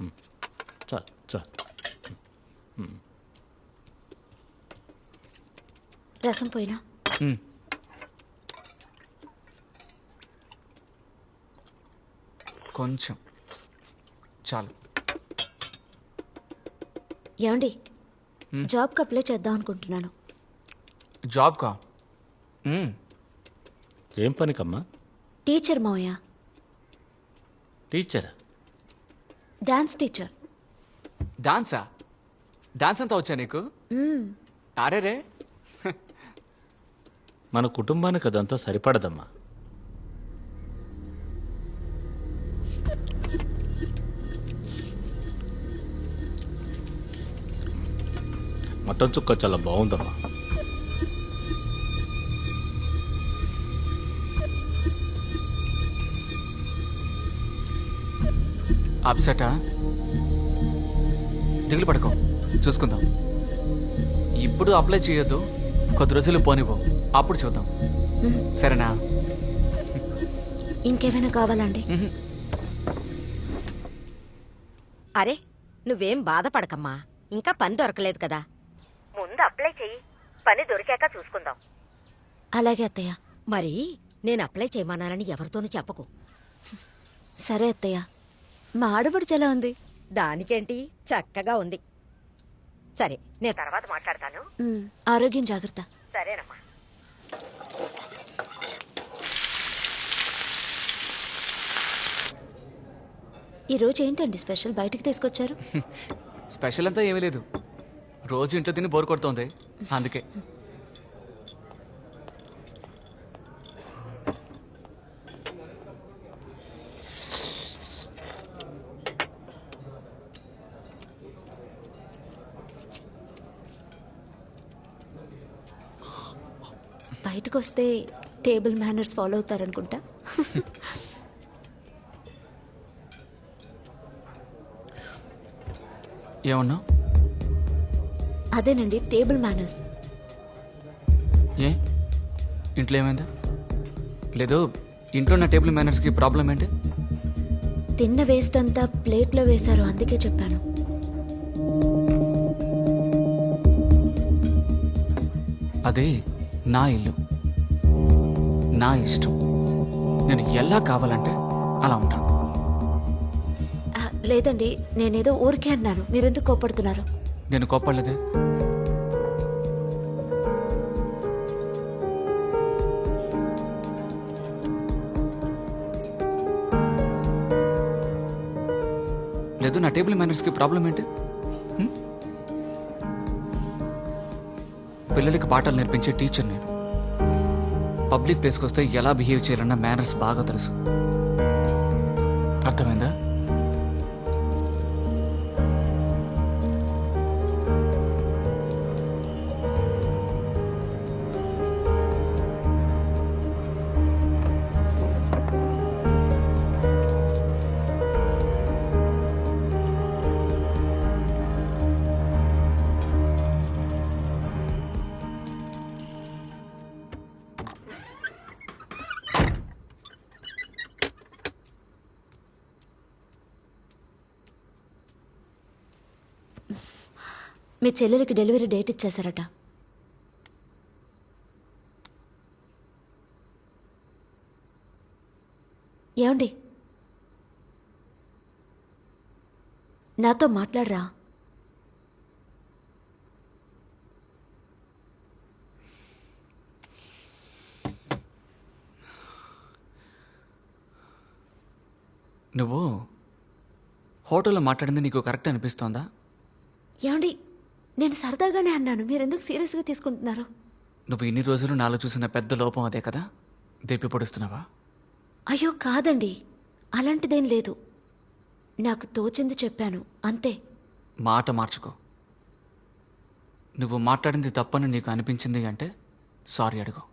చాలు చాలు. రసం పోయినా? మ్. కొంచెం చాలు. ఏమండి, జాబ్కి అప్లై చేద్దాం అనుకుంటున్నాను. జాబ్కా? ఏం పనికమ్మా? టీచర్ మావయ్య. టీచర్? Dance teacher. డాన్సా? డాన్స్ అంతా వచ్చా నీకు? అరే రే, మన కుటుంబానికి అదంతా సరిపడదమ్మా. మటన్ చుక్క చాలా బాగుందమ్మా. అప్సెటా? దిగులు పడుకో, చూసుకుందాం. ఇప్పుడు అప్లై చేయొద్దు, కొద్ది రోజులు పోనివ్వు, అప్పుడు చూద్దాం. సరేనా? ఇంకేమైనా కావాలండి? అరే నువ్వేం బాధపడకమ్మా, ఇంకా పని దొరకలేదు కదా. ముందు అప్లై చెయ్యి, పని దొరికాక చూసుకుందాం. అలాగే అత్తయ్య. మరి నేను అప్లై చేయమన్నానని ఎవరితోనూ చెప్పకు. సరే అత్తయ్య. మా ఆడపడుచు ఎలా ఉంది? దానికేంటి, చక్కగా ఉంది. సరే, నేను తర్వాత మాట్లాడతాను. ఆరోగ్యం జాగ్రత్త. సరేనమ్మా. ఈరోజు ఏంటండి స్పెషల్ బయటికి తీసుకొచ్చారు? స్పెషల్ అంతా ఏమీ లేదు, రోజు ఇంట్లో తిని బోర్ కొడుతోంది, అందుకే. బయటకు వస్తే టేబుల్ మేనర్స్ ఫాలో అవుతారనుకుంటా. ఏమన్నా? అదేనండి, టేబుల్ మేనర్స్. ఏ ఇంట్లో ఏమైందా? లేదు, ఇంట్లో నా టేబుల్ మేనర్స్కి ప్రాబ్లం ఏంటి? తిన్న వేస్ట్ అంతా ప్లేట్లో వేశారు, అందుకే చెప్పాను. అదే నా ఇల్లు, నా ఇష్టం. నేను ఎలా కావాలంటే అలా ఉంటాను. లేదండి, నేనేదో ఊరికే అన్నాను, మీరెందుకు కోపడుతున్నారు? నేను కోప్పడలేదే. లేదు, నా టేబుల్ మేనర్స్కి ప్రాబ్లం ఏంటి? పిల్లలకి పాఠాలు నేర్పించే టీచర్ నేను. పబ్లిక్ ప్లేస్కి వస్తే ఎలా బిహేవ్ చేయాలన్న మేనర్స్ బాగా తెలుసు. అర్థమైందా? మీ చెల్లెలకి డెలివరీ డేట్ ఇచ్చేశారట. ఏమండి, నాతో మాట్లాడరా? నువ్వు హోటల్లో మాట్లాడింది నీకు కరెక్ట్ అనిపిస్తోందా? ఏమండి, నేను సరదాగానే అన్నాను, మీరెందుకు సీరియస్గా తీసుకుంటున్నారు? నువ్వు ఇన్ని రోజులు నాలో చూసిన పెద్ద లోపం అదే కదా? దెప్పి పొడుస్తున్నావా? అయ్యో కాదండి, అలాంటిదేం లేదు. నాకు తోచింది చెప్పాను, అంతే. మాట మార్చుకో. నువ్వు మాట్లాడింది తప్పని నీకు అనిపించింది అంటే సారీ అడుగు.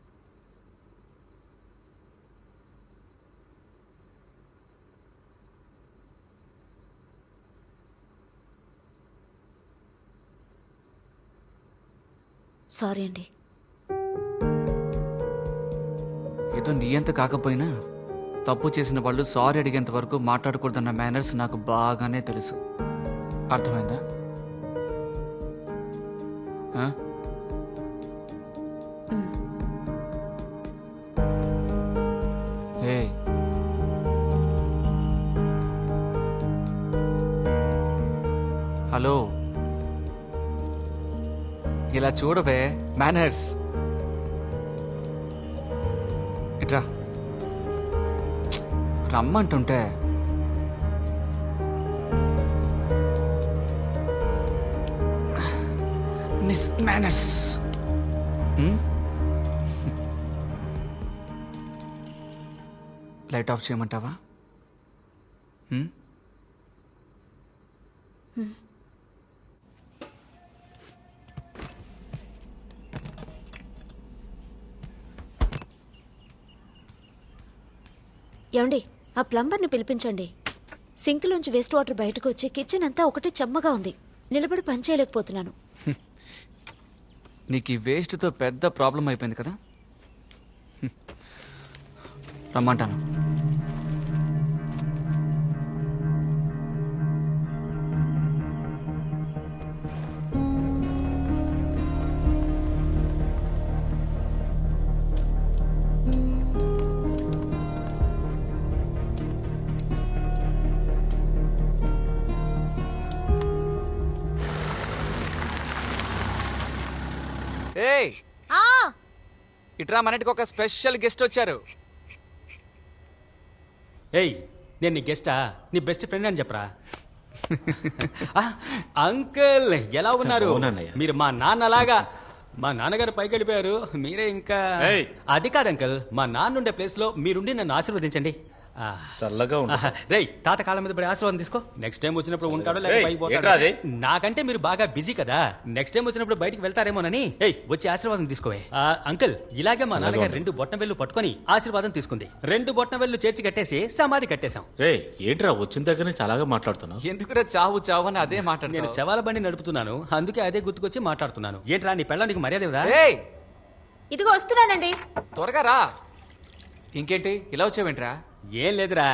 సారీ అండి. ఏదో నీ అంత కాకపోయినా తప్పు చేసిన వాళ్ళు సారీ అడిగేంత వరకు మాట్లాడకూడదన్న మేనర్స్ నాకు బాగానే తెలుసు. అర్థమైందా? ఆ? ఏయ్, హలో, ఇలా చూడవే మేనర్స్. ఇట్రా, రమ్మంటుంటే మిస్ మేనర్స్. లైట్ ఆఫ్ చేయమంటావా? ఏమండి, ఆ ప్లంబర్ని పిలిపించండి. సింక్లోంచి వేస్ట్ వాటర్ బయటకు వచ్చి కిచెన్ అంతా ఒకటే చెమ్మగా ఉంది. నిలబడి పని చేయలేకపోతున్నాను. నీకు ఈ వేస్ట్తో పెద్ద ప్రాబ్లం అయిపోయింది కదా. రమ్మంటాను. ఏయ్, ఇట్రా, మన ఇంటికి ఒక స్పెషల్ గెస్ట్ వచ్చారు. ఏయ్, నేను నీ గెస్టా? నీ బెస్ట్ ఫ్రెండ్ అని చెప్పరా? అంకుల్ ఎలా ఉన్నారు? అవునన్నయ్య. మీరు మా నాన్నలాగా. మా నాన్నగారు పైకి వెళ్ళిపోయారు, మీరే ఇంకా. ఏయ్. అది కాదు అంకుల్, మా నాన్న ఉండే ప్లేస్ లో మీరుండి నన్ను ఆశీర్వదించండి. చల్లగా ఉంది. రేయ్, తాత కాళ్ళ మీద పడి ఆశీర్వాదం తీసుకో. నెక్స్ట్ టైం వచ్చినప్పుడు ఉంటాడో ఏయ్, లేకపోతే ఏంట్రా అది? నాకంటే మీరు బాగా బిజీ కదా. నెక్స్ట్ టైం వచ్చినప్పుడు బయటికి వెళ్తారేమోనని. ఏయ్, వచ్చి ఆశీర్వాదం తీసుకోవే. అంకుల్, ఇలాగే మా నాన్నగారు 2 బొట్ట వెళ్ళు పట్టుకొని ఆశీర్వాదం తీసుకుంది. 2 బొట్ట వెళ్ళు చేర్చి కట్టేసి సమాధి కట్టేశాం. రే, ఏంట్రా వచ్చిన దగ్గర నుంచి అలాగే మాట్లాడుతున్నావు? ఎందుకురా చావు చావు అని అదే మాట. నేను శవాల బండి నడుపుతున్నాను, అందుకే అదే గుర్తుకొచ్చి మాట్లాడుతున్నాను. ఏంట్రా, నీ పెళ్ళ నీకు మర్యాద ఇవ్వదా? ఏయ్, ఇదిగో వస్తున్నానండి. త్వరగా రా. ఇంకేంటి ఇలా వచ్చావేంట్రా? ఏం లేదురా,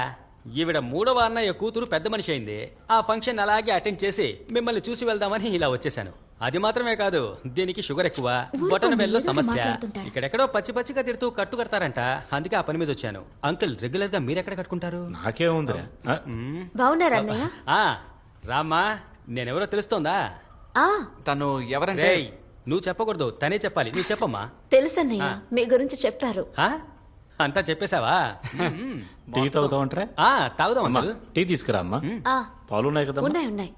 ఈవిడ 3వ అన్నయ్య కూతురు పెద్ద మనిషి అయింది. ఆ ఫంక్షన్ అలాగే అటెండ్ చేసి మిమ్మల్ని చూసి వెళ్దామని ఇలా వచ్చేసాను. అది మాత్రమే కాదు, దీనికి షుగర్ ఎక్కువ, బొటన బెల్లో సమస్య. ఇక్కడెక్కడో పచ్చి పచ్చిగా తిడుతూ కట్టు కడతారంట, అందుకే ఆ పని మీద వచ్చాను. అంకుల్, రెగ్యులర్ గా మీరెక్కడ కట్టుకుంటారు? నాకేముందిరా? బాగున్నారా అన్నయ్య? రామ్మా, నేనెవరో తెలుస్తోందా? తను ఎవరంటే? రేయ్, నువ్వు చెప్పకూడదు, తనే చెప్పాలి. నువ్వు చెప్పమ్మా. తెలుసన్నయ్య, మీ గురించి చెప్పారు. అంతా చెప్పేశావా? టీ తాగుతావంటరా? తాగుదాం అమ్మా, అంకుల్. టీ తీసుకురా అమ్మా. పాలు ఉన్నాయి కదా? ఉన్నాయి ఉన్నాయి.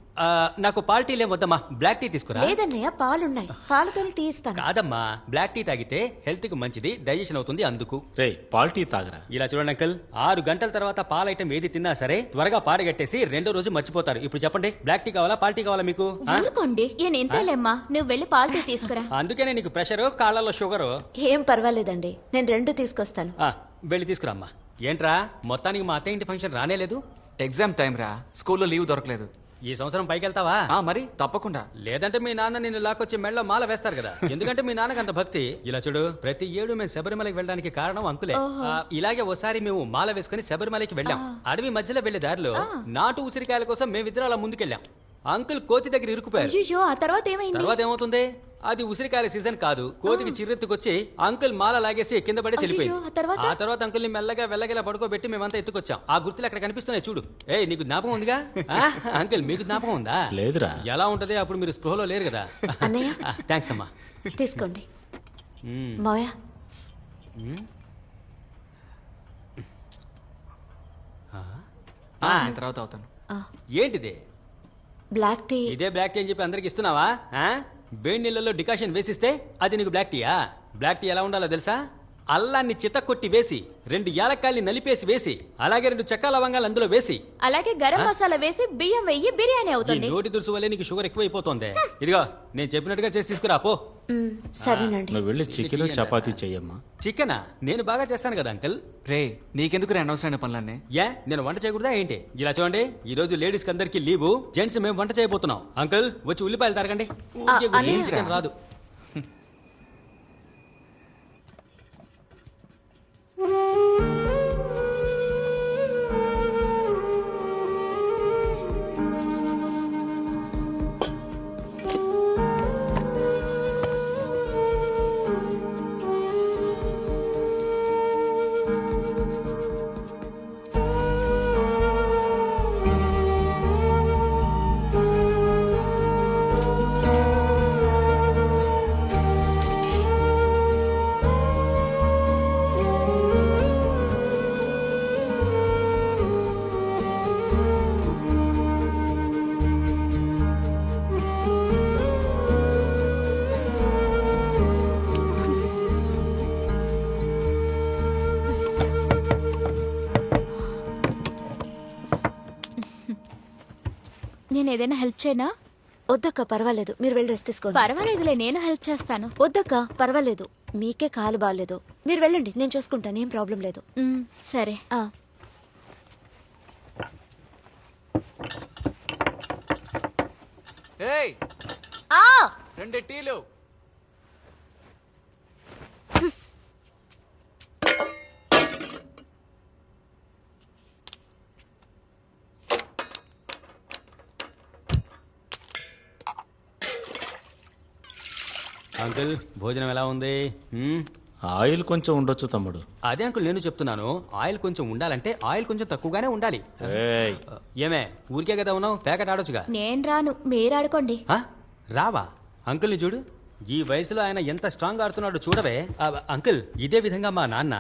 నాకు పాలు టీలే వద్దమ్మా, బ్లాక్ టీ తీసుకురా. లేదన్నయ్య, పాలున్నాయి. పాలతో టీ ఇస్తాను. కాదమ్మా, బ్లాక్ టీ తాగితే హెల్త్ కి మంచిది, డైజెషన్ అవుతుంది, అందుకు. రే, పాలు టీ తాగరా. ఇలా చూడండి అంకుల్, 6 గంటల తర్వాత పాల ఐటమ్ ఏది తిన్నా సరే త్వరగా పాడగట్టేసి 2వ రోజు మర్చిపోతారు. ఇప్పుడు చెప్పండి, బ్లాక్ టీ కావాలా, పాల్ టీ కావాలా మీకు? ఊరుకోండి, ఇంతేలేమ్మా, నువ్వు వెళ్ళి పాలు టీ తీసుకురా. అందుకనే నీకు ప్రెషర్, కాళ్ళలో షుగర్. ఏం పర్వాలేదండి, నేను 2 తీసుకొస్తాను. వెళ్ళి తీసుకురామ్మా. ఏంట్రా, మొత్తానికి మా అత్తయ్య ఇంటి ఫంక్షన్ రానేలేదు? ఎగ్జామ్ టైం రా, స్కూల్లో లీవ్ దొరకలేదు. ఈ సంవత్సరం పైకి వెళ్తావా? మరి తప్పకుండా. లేదంటే మీ నాన్న నిన్ను లాక్కొచ్చి మెళ్ళ మాల వేస్తారు కదా. ఎందుకంటే మీ నాన్నకి అంత భక్తి. ఇలా చూడు, ప్రతి ఏడు మేము శబరిమలకి వెళ్ళడానికి కారణం అంకులే. ఇలాగే ఓసారి మేము మాల వేసుకుని శబరిమలకి వెళ్ళాం. అడవి మధ్యలో వెళ్లే దారిలో నాటు ఉసిరికాయల కోసం మేమిద్దరం అలా ముందుకెళ్ళాం. అంకుల్ కోతి దగ్గర ఇరుక్కుపోయారు. తర్వాత ఏమవుతుంది? అది ఉసిరికాయల సీజన్ కాదు, కోతికి చిర్రెత్తుకొచ్చి అంకుల్ మాల లాగేసి కింద పడేసి వెళ్ళిపోయింది. ఆ తర్వాత అంకుల్ ని మెల్లగా వెళ్ళగలా పడుకోబెట్టి మేమంతా ఎత్తుకొచ్చాం. ఆ గుర్తులు అక్కడ కనిపిస్తున్నాయి చూడు. నీకు జ్ఞాపకం ఉందిగా? అంకుల్, మీకు జ్ఞాపకం ఉందా? లేదురా. ఎలా ఉంటది, అప్పుడు మీరు స్పృహలో లేరు కదా. అన్నయ్య, థ్యాంక్స్ అమ్మా. తీసుకోండి. మావయ్య, తర్వాత అవుతాను. ఏంటిది? Black tea. ఇదే బ్లాక్ టీ అని చెప్పి అందరికి ఇస్తున్నావా? వేడి నీళ్ళలో డికాషన్ వేసిస్తే అది నీకు బ్లాక్ టీయా? బ్లాక్ టీ ఎలా ఉండాలో తెలుసా? అల్లాన్ని చితకొట్టి వేసి 2 యాలక్కాయల్ని నలిపేసి వేసి అలాగే 2 చెక్క లవంగాలు అందులో వేసి అలాగే గరం మసాలా వేసి బియ్యం వెయ్యి బిర్యానీ అవుతుంది. నోటి దురుసు వల్లే నీకు షుగర్ ఎక్కువైపోతుంది. ఇదిగో, నేను చెప్పినట్టుగా చేసి తీసుకురా పో. సరేనండి. నువ్వు వెళ్ళి చికెన్ చపాతీ చెయ్యమ్మా. చికెనా? నేను బాగా చేస్తాను కదా అంకుల్. రే, నీకెందుకు అనవసరమైన పనులన్నీ? నేను వంట చేయకూడదా ఏంటి? ఇలా చూడండి, ఈ రోజు లేడీస్ కి అందరికి లీవు, జెంట్స్ మేము వంట చేయబోతున్నాం. అంకుల్, వచ్చి ఉల్లిపాయలు తరగండి. చికెన్ రాదు. నేను ఏదైనా హెల్ప్ చేయనా? వద్దక్క పర్వాలేదు, మీరు వెళ్ళి రెస్ట్ తీసుకోండి. పర్వాలేదులే, నేను హెల్ప్ చేస్తాను. వద్దక్క పర్వాలేదు, మీకే కాలు బాగాలేదు, మీరు వెళ్ళండి, నేను చూసుకుంటాను, ఏం ప్రాబ్లం లేదు. సరే. ఏయ్ 2 టీలు. అంకుల్ భోజనం ఎలా ఉంది? ఆయిల్ కొంచెం ఉండొచ్చు తమ్ముడు. అదే అంకుల్ నేను చెప్తున్నాను, ఆయిల్ కొంచెం ఉండాలంటే ఆయిల్ కొంచెం తక్కువగానే ఉండాలి. ఏయ్, ఏమే ఊరికే కదా ఉన్నావు, ప్యాకెట్ ఆడొచ్చుగా. నేను రాను, మీరు ఆడుకోండి. రావా? అంకుల్ని చూడు, ఈ వయసులో ఆయన ఎంత స్ట్రాంగ్ ఆడుతున్నాడో చూడవే. అంకుల్ ఇదే విధంగా మా నాన్న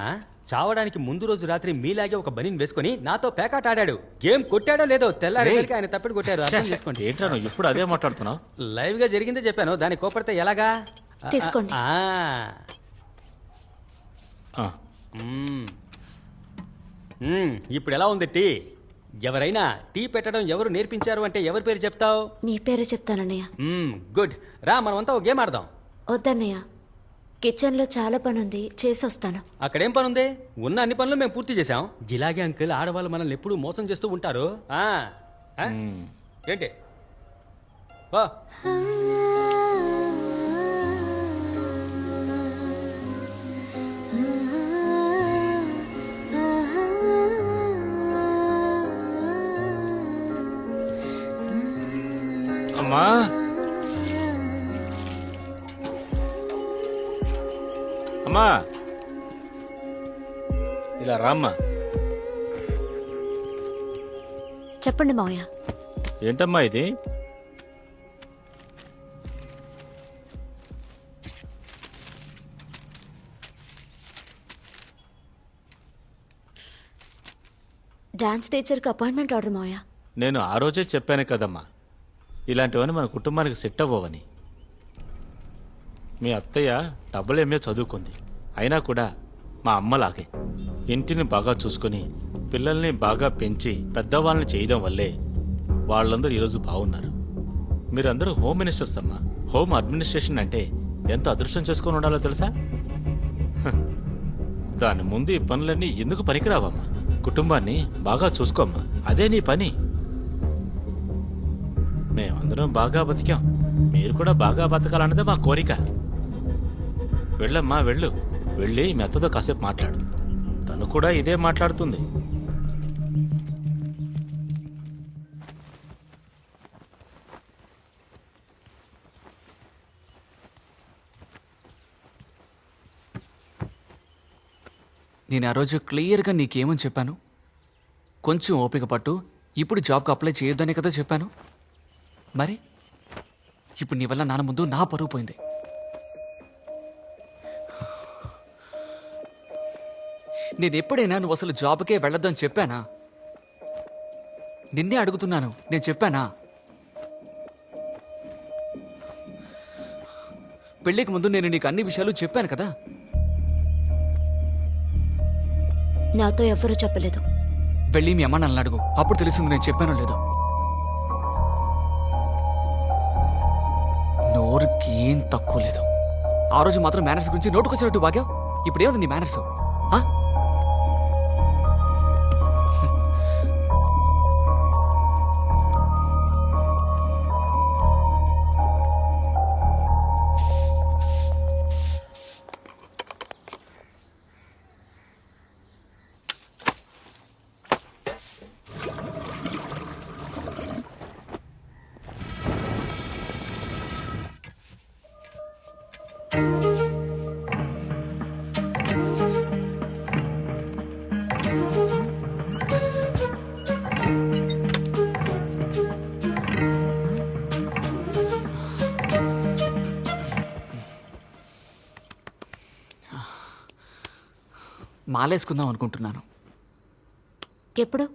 చావడానికి ముందు రోజు రాత్రి మీలాగే ఒక బనీన్ వేసుకుని నాతో పేకాట ఆడాడు. గేమ్ కొట్టాడో లేదో తెల్లారి ఆయన తప్పిడి కొట్టారు. అర్థం చేసుకోండి. ఏంట్రా నువ్వు ఇప్పుడు అదే మాట్లాడుతున్నావు? లైవ్ గా జరిగిందే చెప్పాను, దాన్ని కోపడితే ఎలాగా? తీసుకోండి. ఇప్పుడు ఎలా ఉంది టీ? ఎవరైనా టీ పెట్టడం ఎవరు నేర్పించారు అంటే ఎవరి పేరు చెప్తావు? మీ పేరే చెప్తానన్నయ్య. గుడ్, రా మనమంతా ఒక గేమ్ ఆడదాం. వద్దన్నయ్య, కిచెన్ లో చాలా పని ఉంది, చేసి వస్తాను. అక్కడేం పని ఉంది? ఉన్న అన్ని పనులు మేము పూర్తి చేసాం. ఇలాగే అంకుల్ ఆడవాళ్ళు మనల్ని ఎప్పుడూ మోసం చేస్తూ ఉంటారు. ఏంటి అమ్మా, అమ్మా ఇలా రామ్మా. చెప్పండి మావయ్య. ఏంటమ్మా ఇది? డాన్స్ టీచర్కి అపాయింట్మెంట్ ఆర్డర్ మావయ్య. నేను ఆ రోజే చెప్పాను కదమ్మా, ఇలాంటివన్నీ మన కుటుంబానికి సెట్ అవ్వవని. మీ అత్తయ్య డబ్బులు ఏమే చదువుకుంది, అయినా కూడా మా అమ్మలాగే ఇంటిని బాగా చూసుకొని పిల్లల్ని బాగా పెంచి పెద్దవాళ్ళని చేయడం వల్లే వాళ్ళందరూ ఈరోజు బాగున్నారు. మీరందరూ హోమ్ మినిస్టర్స్ అమ్మా. హోమ్ అడ్మినిస్ట్రేషన్ అంటే ఎంత అదృష్టం చేసుకొని ఉండాలో తెలుసా? దాని ముందు ఈ పనులన్నీ ఎందుకు పనికిరావమ్మా? కుటుంబాన్ని బాగా చూసుకోమ్మా, అదే నీ పని. మేమందరం బాగా బతికాం, మీరు కూడా బాగా బతకాలన్నదే మా కోరిక. వెళ్ళమ్మా, వెళ్ళు. వెళ్ళి మీ అత్తతో కాసేపు మాట్లాడు, తను కూడా ఇదే మాట్లాడుతుంది. నేను ఆ రోజు క్లియర్గా నీకేమని చెప్పాను? కొంచెం ఓపిక పట్టు, ఇప్పుడు జాబ్కి అప్లై చేయొద్దనే కదా చెప్పాను. మరి ఇప్పుడు నీ వల్ల నాన్న ముందు నా పరువు పోయింది. నేను ఎప్పుడైనా నువ్వు అసలు జాబ్కే వెళ్ళొద్దని చెప్పానా? నిన్నే అడుగుతున్నాను, నేను చెప్పానా? పెళ్ళికి ముందు నేను నీకు అన్ని విషయాలు చెప్పాను కదా. నాతో ఎవరూ చెప్పలేదు. వెళ్ళి మీ అమ్మ నన్ను అడుగు, అప్పుడు తెలుస్తుంది నేను చెప్పానో లేదో. నోరుకి ఏం తక్కువ లేదు. ఆ రోజు మాత్రం మేనర్స్ గురించి నోటుకొచ్చినట్టు బాగావు. ఇప్పుడు ఏముంది నీ మేనర్స్? మాలేసుకుందాం అనుకుంటున్నాను. ఎప్పుడు?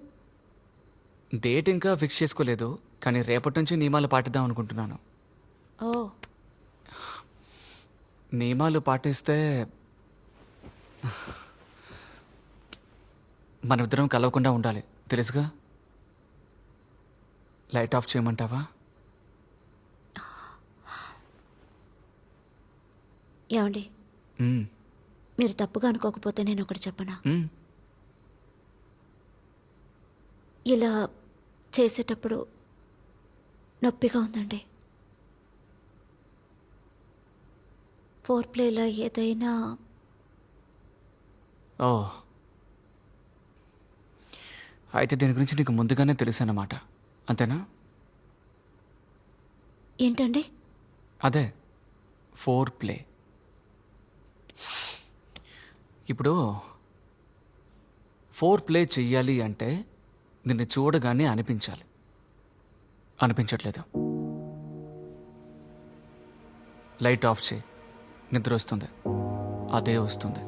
డేట్ ఇంకా ఫిక్స్ చేసుకోలేదు, కానీ రేపటి నుంచి నియమాలు పాటిద్దాం అనుకుంటున్నాను. ఓ, నియమాలు పాటిస్తే మనమిద్దరం కలవకుండా ఉండాలి, తెలుసుగా? లైట్ ఆఫ్ చేయమంటావా? ఏమండి, మ్మ్. మీరు తప్పుగా అనుకోకపోతే నేను ఒకటి చెప్పనా? మ్మ్. ఇలా చేసేటప్పుడు నొప్పిగా ఉందండి. ఫోర్ ప్లేలో ఏదైనా ఓ, అయితే దీని గురించి నీకు ముందుగానే తెలుసు అన్నమాట, అంతేనా? ఏంటండి? అదే ఫోర్ ప్లే. ఇప్పుడు ఫోర్ ప్లే చెయ్యాలి అంటే నిన్ను చూడగానే అనిపించాలి. అనిపించట్లేదు. లైట్ ఆఫ్ చేయి, నిద్ర వస్తుంది. అదే వస్తుంది.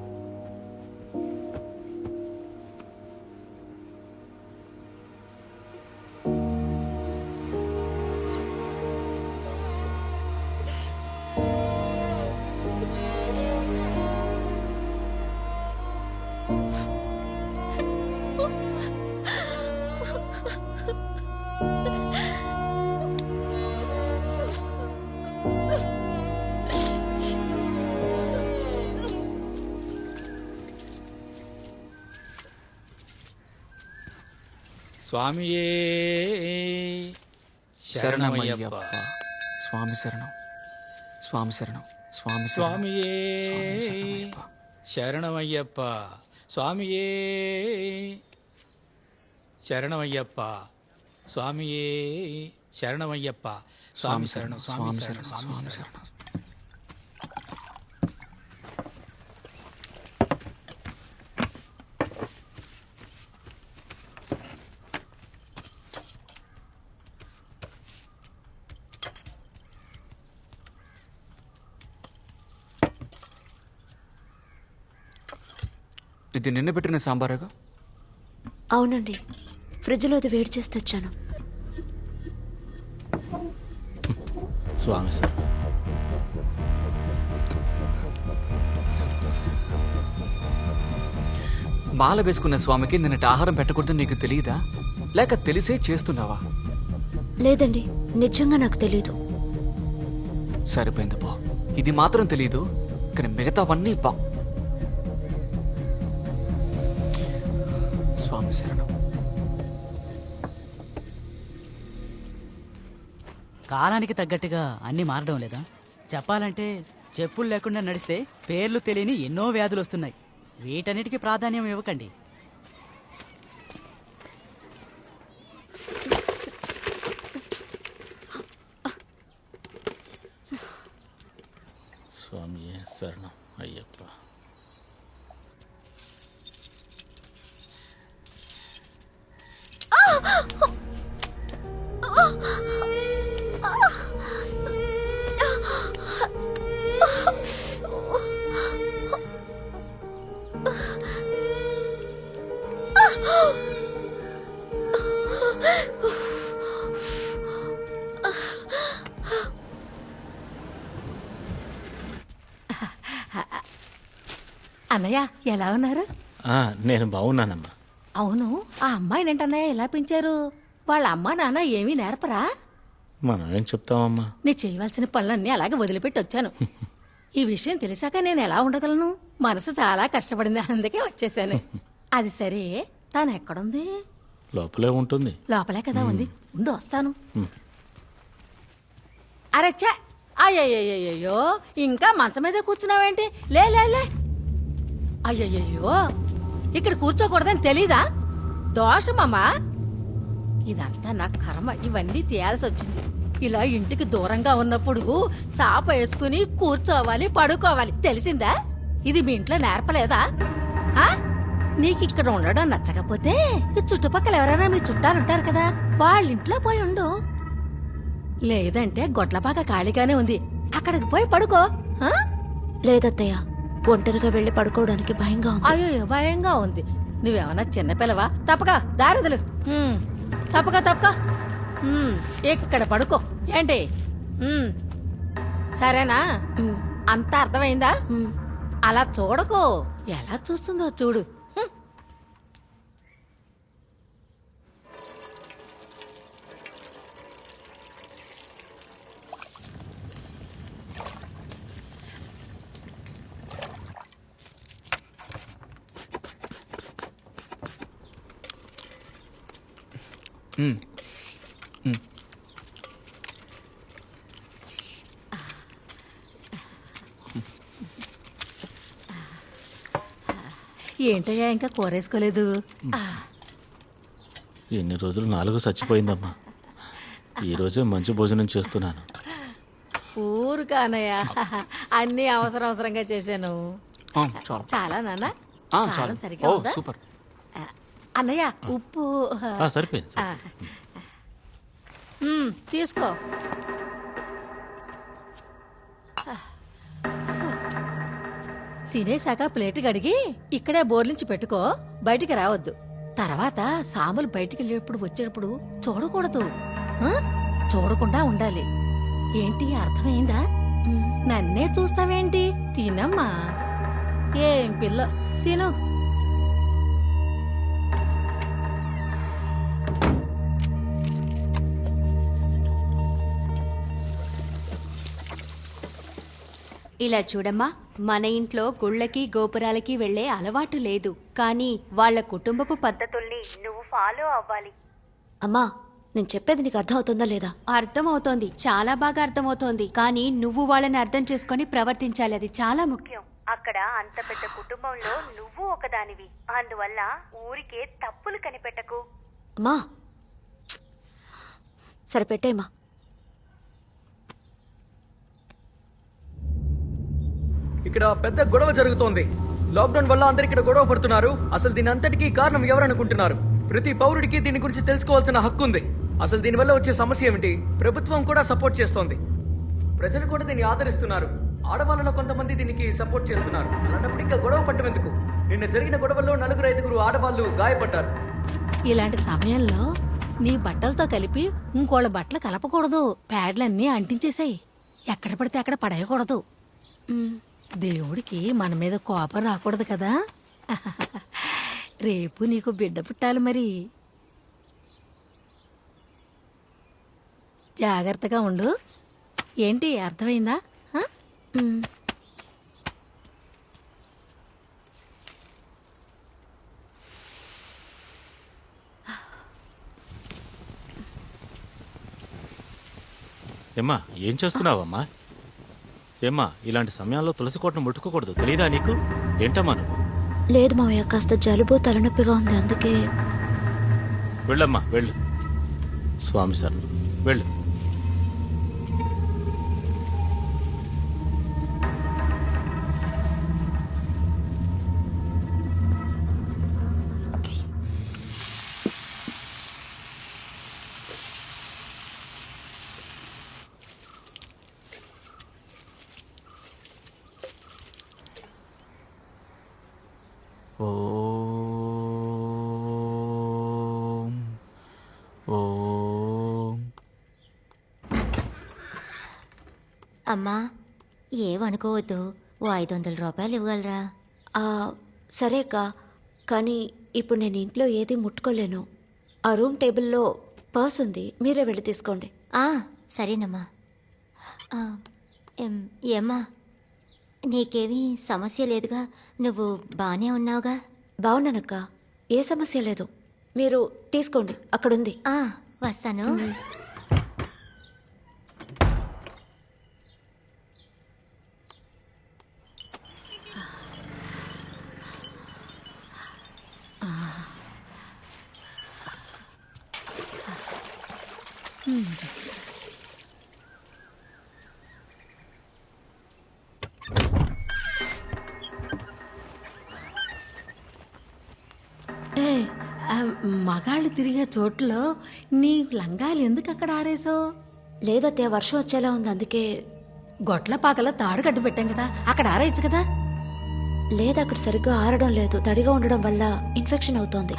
స్వామియే శరణమయ్యప్ప. స్వామి శరణం, స్వామి శరణం, స్వామి శరణం. స్వామియే శరణమయ్యప్ప. శరణమయ్యప్ప. స్వామియే శరణమయ్యప్ప. స్వామియే శరణమయ్యప్ప. స్వామి శరణం, స్వామి శరణం, స్వామి శరణం. ఇది నిన్న పెట్టిన సాంబారేగా? అవునండి, ఫ్రిడ్జ్లో అది వేడి చేసి తెచ్చాను. స్వామి సార్, మాల వేసుకున్న స్వామికి నిన్నటి ఆహారం పెట్టకూడదు నీకు తెలియదా? లేక తెలిసే చేస్తున్నావా? లేదండి, నిజంగా నాకు తెలీదు. సరిపోయింది పో. ఇది మాత్రం తెలీదు, కానీ మిగతావన్నీ బా. స్వామి శరణం. కాలానికి తగ్గట్టుగా అన్నీ మారడం లేదా? చెప్పాలంటే చెప్పులు లేకుండా నడిస్తే పేర్లు తెలియని ఎన్నో వ్యాధులు వస్తున్నాయి. వీటన్నిటికీ ప్రాధాన్యం ఇవ్వకండి. స్వామియే శరణం అయ్యప్ప. అన్నయ్య ఎలా ఉన్నారు? నేను బాగున్నానమ్మా. అవును, ఆ అమ్మాయిని ఏంటన్నయ్య ఎలా పెంచారు? వాళ్ళ అమ్మా నాన్న ఏమీ నేర్పరా? మనం ఏం చెప్తామమ్మా? నీ చేయవలసిన పనులన్నీ అలాగే వదిలిపెట్టి వచ్చాను. ఈ విషయం తెలిసాక నేను ఎలా ఉండగలను? మనసు చాలా కష్టపడింది, అందుకే వచ్చేసాను. అది సరే, తాను ఎక్కడుంది? లోపలే ఉంటుంది. లోపలే కదా ఉంది. ఉండు వస్తాను. అరచ్చా, అయ్యయ్యో, ఇంకా మంచం మీద కూర్చున్నావేంటి? లే లే లే. అయ్యయ్యో, ఇక్కడ కూర్చోకూడదని తెలీదా? దోషమమ్మా. ఇదంతా నా కర్మ, ఇవన్నీ తీయాల్సి వచ్చింది. ఇలా ఇంటికి దూరంగా ఉన్నప్పుడు చాప వేసుకుని కూర్చోవాలి, పడుకోవాలి, తెలిసిందా? ఇది మీ ఇంట్లో నేర్పలేదా? నీకు ఇక్కడ ఉండడం నచ్చకపోతే ఈ చుట్టుపక్కల ఎవరైనా మీ చుట్టాలుంటారు కదా, వాళ్ళ ఇంట్లో పోయి ఉండు. లేదంటే గొడ్లపాక ఖాళీగానే ఉంది, అక్కడికి పోయి పడుకో. లేదత్తయ్య, ఒంటరిగా వెళ్లి పడుకోవడానికి భయంగా ఉంది. అయ్యో, భయంగా ఉంది. నువ్వేమన్నా చిన్నపిల్లవా? తప్పగా దారిదలు. తప్పగా ఇక్కడ పడుకో. ఏంటి? సరేనా? అంతా అర్థమైందా? అలా చూడకు, ఎలా చూస్తుందో చూడు. ఏంటయ్యా ఇంకా కూరేసుకోలేదు? ఎన్ని రోజులు 4 చచ్చిపోయిందమ్మా. ఈరోజు మంచి భోజనం చేస్తున్నాను. ఊరు కానయ్యా, అన్నీ అవసరంగా చేశాను. చాలా నాన్న, కారం సరిగా ఉందా? సూపర్. అన్నయ్య ఉప్పు సరిపోయింది. తీసుకో. తినేశాక ప్లేట్ కడిగి ఇక్కడే బోర్లించి పెట్టుకో, బయటికి రావద్దు. తర్వాత సాములు బయటికి వెళ్ళేటప్పుడు వచ్చేటప్పుడు చూడకూడదు, చూడకుండా ఉండాలి. ఏంటి అర్థమైందా? నన్నే చూస్తావేంటి? తినమ్మా. ఏం పిల్ల, తిను. ఇలా చూడమ్మా, మన ఇంట్లో గుళ్ళకి గోపురాలకి వెళ్లే అలవాటు లేదు, కానీ వాళ్ళ కుటుంబపు పద్ధతుల్ని నువ్వు ఫాలో అవ్వాలి. అమ్మా, నేను చెప్పేది నీకు అర్థం అవుతుందా లేదా? అర్థమవుతోంది, చాలా బాగా అర్థమవుతోంది. కానీ నువ్వు వాళ్ళని అర్థం చేసుకొని ప్రవర్తించాలి, అది చాలా ముఖ్యం. అక్కడ అంత పెద్ద కుటుంబంలో నువ్వు ఒకదానివి, అందువల్ల ఊరికే తప్పులు కనిపెట్టకు. అమ్మా, సరే పెట్టేమ్మా. ఇక్కడ పెద్ద గొడవ జరుగుతోంది. లాక్డౌన్ వల్ల అందరు ఇక్కడ గొడవ పడుతున్నారు. అసలు దీని అంతటికీ కారణం ఎవరనుకుంటున్నారు? ప్రతి పౌరుడికి దీని గురించి తెలుసుకోవాల్సిన హక్కు ఉంది. అసలు దీనివల్ల వచ్చే సమస్య ఏమిటి? ప్రభుత్వం కూడా సపోర్ట్ చేస్తోంది, ప్రజలు కూడా దీన్ని ఆదరిస్తున్నారు. ఆడవాళ్ళలో కొంతమంది దీనికి సపోర్ట్ చేస్తున్నారు. అలాంటప్పుడు ఇంకా గొడవ పట్టం ఎందుకు? నిన్న జరిగిన గొడవల్లో 4-5 ఆడవాళ్లు గాయపడ్డారు. ఇలాంటి సమయంలో నీ బట్టలతో కలిపి ఇంకోళ్ళ బట్టలు కలపకూడదు. ప్యాడ్లన్నీ అంటించేసాయి, ఎక్కడ పడితే అక్కడ పడేయకూడదు. దేవుడికి మన మీద కోపం రాకూడదు కదా. రేపు నీకు బిడ్డ పుట్టాలి, మరి జాగ్రత్తగా ఉండు. ఏంటి అర్థమైందా? ఏమ్మా, ఏం చేస్తున్నావమ్మా? ఏమ్మా, ఇలాంటి సమయాల్లో తులసి కోటను ముట్టుకోకూడదు, తెలీదా నీకు? ఏంటమ్మా నువ్వు? లేదు మావయ్య, కాస్త జలుబు తలనొప్పిగా ఉంది, అందుకే. వెళ్ళమ్మా, వెళ్ళు. స్వామి సార్, వెళ్ళు. ఓం ఓం. అమ్మా, ఏమనుకోవద్దు, ఓ 500 రూపాయలు ఇవ్వగలరా? సరే అక్క, కానీ ఇప్పుడు నేను ఇంట్లో ఏది ముట్టుకోలేను. ఆ రూమ్ టేబుల్లో పర్స్ ఉంది, మీరే వెళ్ళి తీసుకోండి. సరేనమ్మా. ఏమ్మా, నీకేమీ సమస్య లేదుగా? నువ్వు బానే ఉన్నావుగా? బాగున్నానక్క, ఏ సమస్య లేదు. మీరు తీసుకోండి, అక్కడుంది. వస్తాను. మగాళ్ళు తిరిగే చోట్లో నీ లంగాలు ఎందుకు అక్కడ ఆరేసావు? లేదత్తే, వర్షం వచ్చేలా ఉంది, అందుకే. గొట్ల పాకలో తాడు కట్టు పెట్టాం కదా, అక్కడ ఆరేయచ్చు కదా. లేదు, అక్కడ సరిగ్గా ఆరడం లేదు, తడిగా ఉండడం వల్ల ఇన్ఫెక్షన్ అవుతోంది.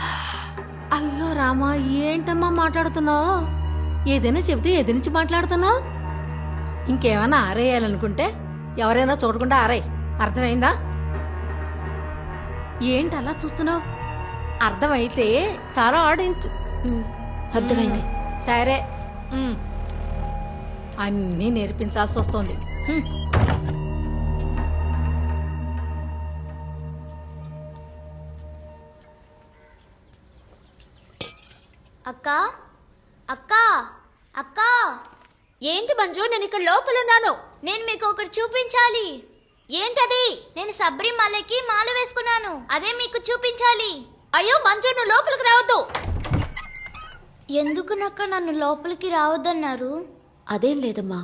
అయ్యో రామా, ఏంటమ్మా మాట్లాడుతున్నావు? ఏదైనా చెబితే ఎదిరించి మాట్లాడుతున్నావు. ఇంకేమైనా ఆరేయాలనుకుంటే ఎవరైనా చూడకుండా ఆరేయ్, అర్థమైందా? ఏంటి అలా చూస్తున్నావు? అర్థమైతే చాలా ఆడించు. అర్థమైంది. సరే, అన్నీ నేర్పించాల్సి వస్తుంది. అక్కా, అక్కా, ఏంటి మంజు, నేను ఇక్కడ లోపలున్నాను. నేను మీకు ఒకటి చూపించాలి. ఏంటది? నేను శబరిమలకి మాల వేసుకున్నాను, అదే మీకు చూపించాలి. అయ్యో మంజు, నువ్వు లోపలికి రావద్దు. ఎందుకు నక్క నన్ను లోపలికి రావద్దన్నారు? అదేం లేదమ్మా,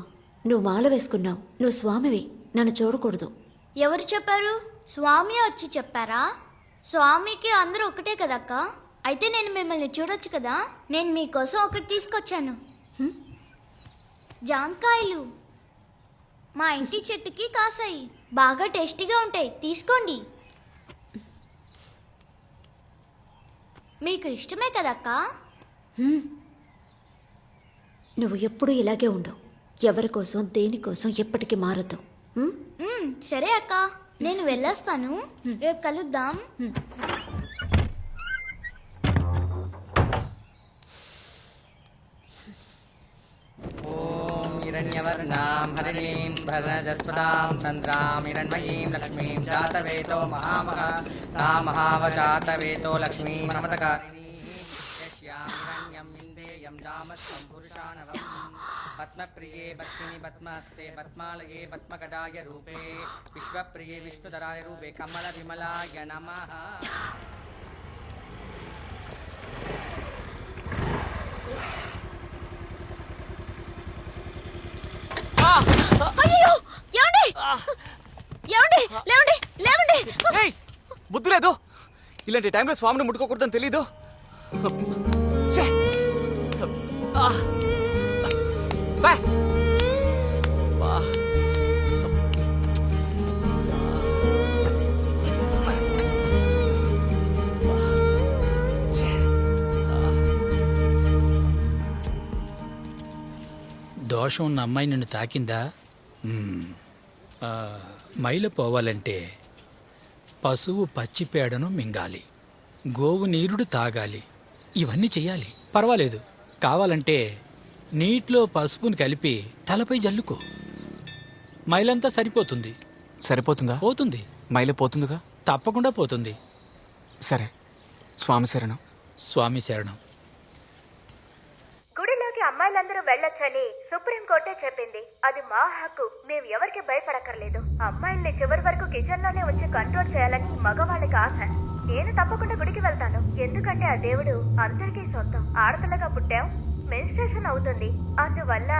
నువ్వు మాల వేసుకున్నావు, నువ్వు స్వామివి, నన్ను చూడకూడదు. ఎవరు చెప్పారు? స్వామి వచ్చి చెప్పారా? స్వామికి అందరూ ఒకటే కదక్క. అయితే నేను మిమ్మల్ని చూడొచ్చు కదా. నేను మీకోసం ఒకటి తీసుకొచ్చాను. జాంకాయలు మా ఇంటి చెట్టుకి కాసాయి, బాగా టేస్టీగా ఉంటాయి, తీసుకోండి. మీకు ఇష్టమే కదక్క. నువ్వు ఎప్పుడూ ఇలాగే ఉండవు, ఎవరి కోసం దేనికోసం ఎప్పటికీ మారద్దు. సరే అక్క, నేను వెళ్ళొస్తాను. రేపు కలుద్దాం. హిరణ్యవర్ణాం హరిణీం భరజస్వతాం చంద్రాం హిరణ్మయీం లక్ష్మీం జాతవేతో మహావజాతవేతో లక్ష్మీం నమతకారిణీ యస్యాం హిరణ్యం ఇందేయం దామస్వం పురుషానవం పద్మప్రియే పద్మిని పద్మస్తే పద్మాలయే పద్మగడాయ రూపే విశ్వప్రియే విష్ణుధరాయ రూపే కమల విమలాయ నమః. అయ్యో, ఏమండి? ఏమండి? లేవండి, లేవండి. ఏయ్, బుద్ధి లేదు. ఇలాంటి టైంలో స్వామిని ముట్టుకోకూడదని తెలీదు. ఛే! బా! బా! దోషం ఉన్న అమ్మాయి నిన్ను తాకిందా? మైల పోవాలంటే పశువు పచ్చిపేడను మింగాలి, గోవు నీరుడు తాగాలి, ఇవన్నీ చెయ్యాలి. పర్వాలేదు, కావాలంటే నీటిలో పసుపుని కలిపి తలపై జల్లుకో, మైలంతా సరిపోతుంది. సరిపోతుందా? పోతుంది. మైల పోతుందిగా? తప్పకుండా పోతుంది. సరే, స్వామి శరణం. స్వామి శరణం. గుడిలోకి అమ్మాయిలందరూ వెళ్ళొచ్చని సుప్రీంకోర్టే చెప్పింది. అది మా హక్కు, మేము ఎవరికి భయపడక్కర్లేదు. అమ్మాయిల్ని చివరి వరకు కిచెన్ లోనే ఉంచి కంట్రోల్ చేయాలని మగవాళ్ళకి ఆశ. నేను తప్పకుండా గుడికి వెళ్తాను, ఎందుకంటే ఆ దేవుడు అందరికీ సొంతం. ఆడపిల్లగా పుట్టాం, మెన్స్ట్రేషన్ అవుతుంది, అందువల్ల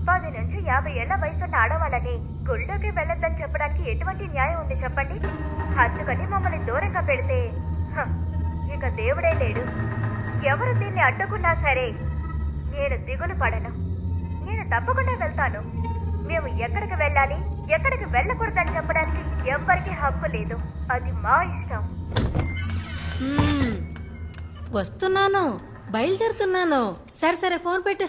10 నుంచి 50 ఏళ్ల వయసున్న ఆడవాళ్ళని గుళ్ళోకి వెళ్ళొద్దని చెప్పడానికి ఎటువంటి న్యాయం ఉంది చెప్పండి? అందుకని మమ్మల్ని దూరంగా పెడితే ఇక దేవుడే లేడు. ఎవరు దీన్ని అడ్డుకున్నా సరే నేను దిగులు పడను, నేను తప్పకుండా వెళ్తాను. మేము ఎక్కడికి వెళ్ళాలి, ఎక్కడికి వెళ్ళకూడదని చెప్పడానికి ఎవ్వరికీ హక్కు లేదు, అది మా ఇష్టం. వస్తున్నాను, బయలుదేరుతున్నాను. సరే సరే, ఫోన్ పెట్టు.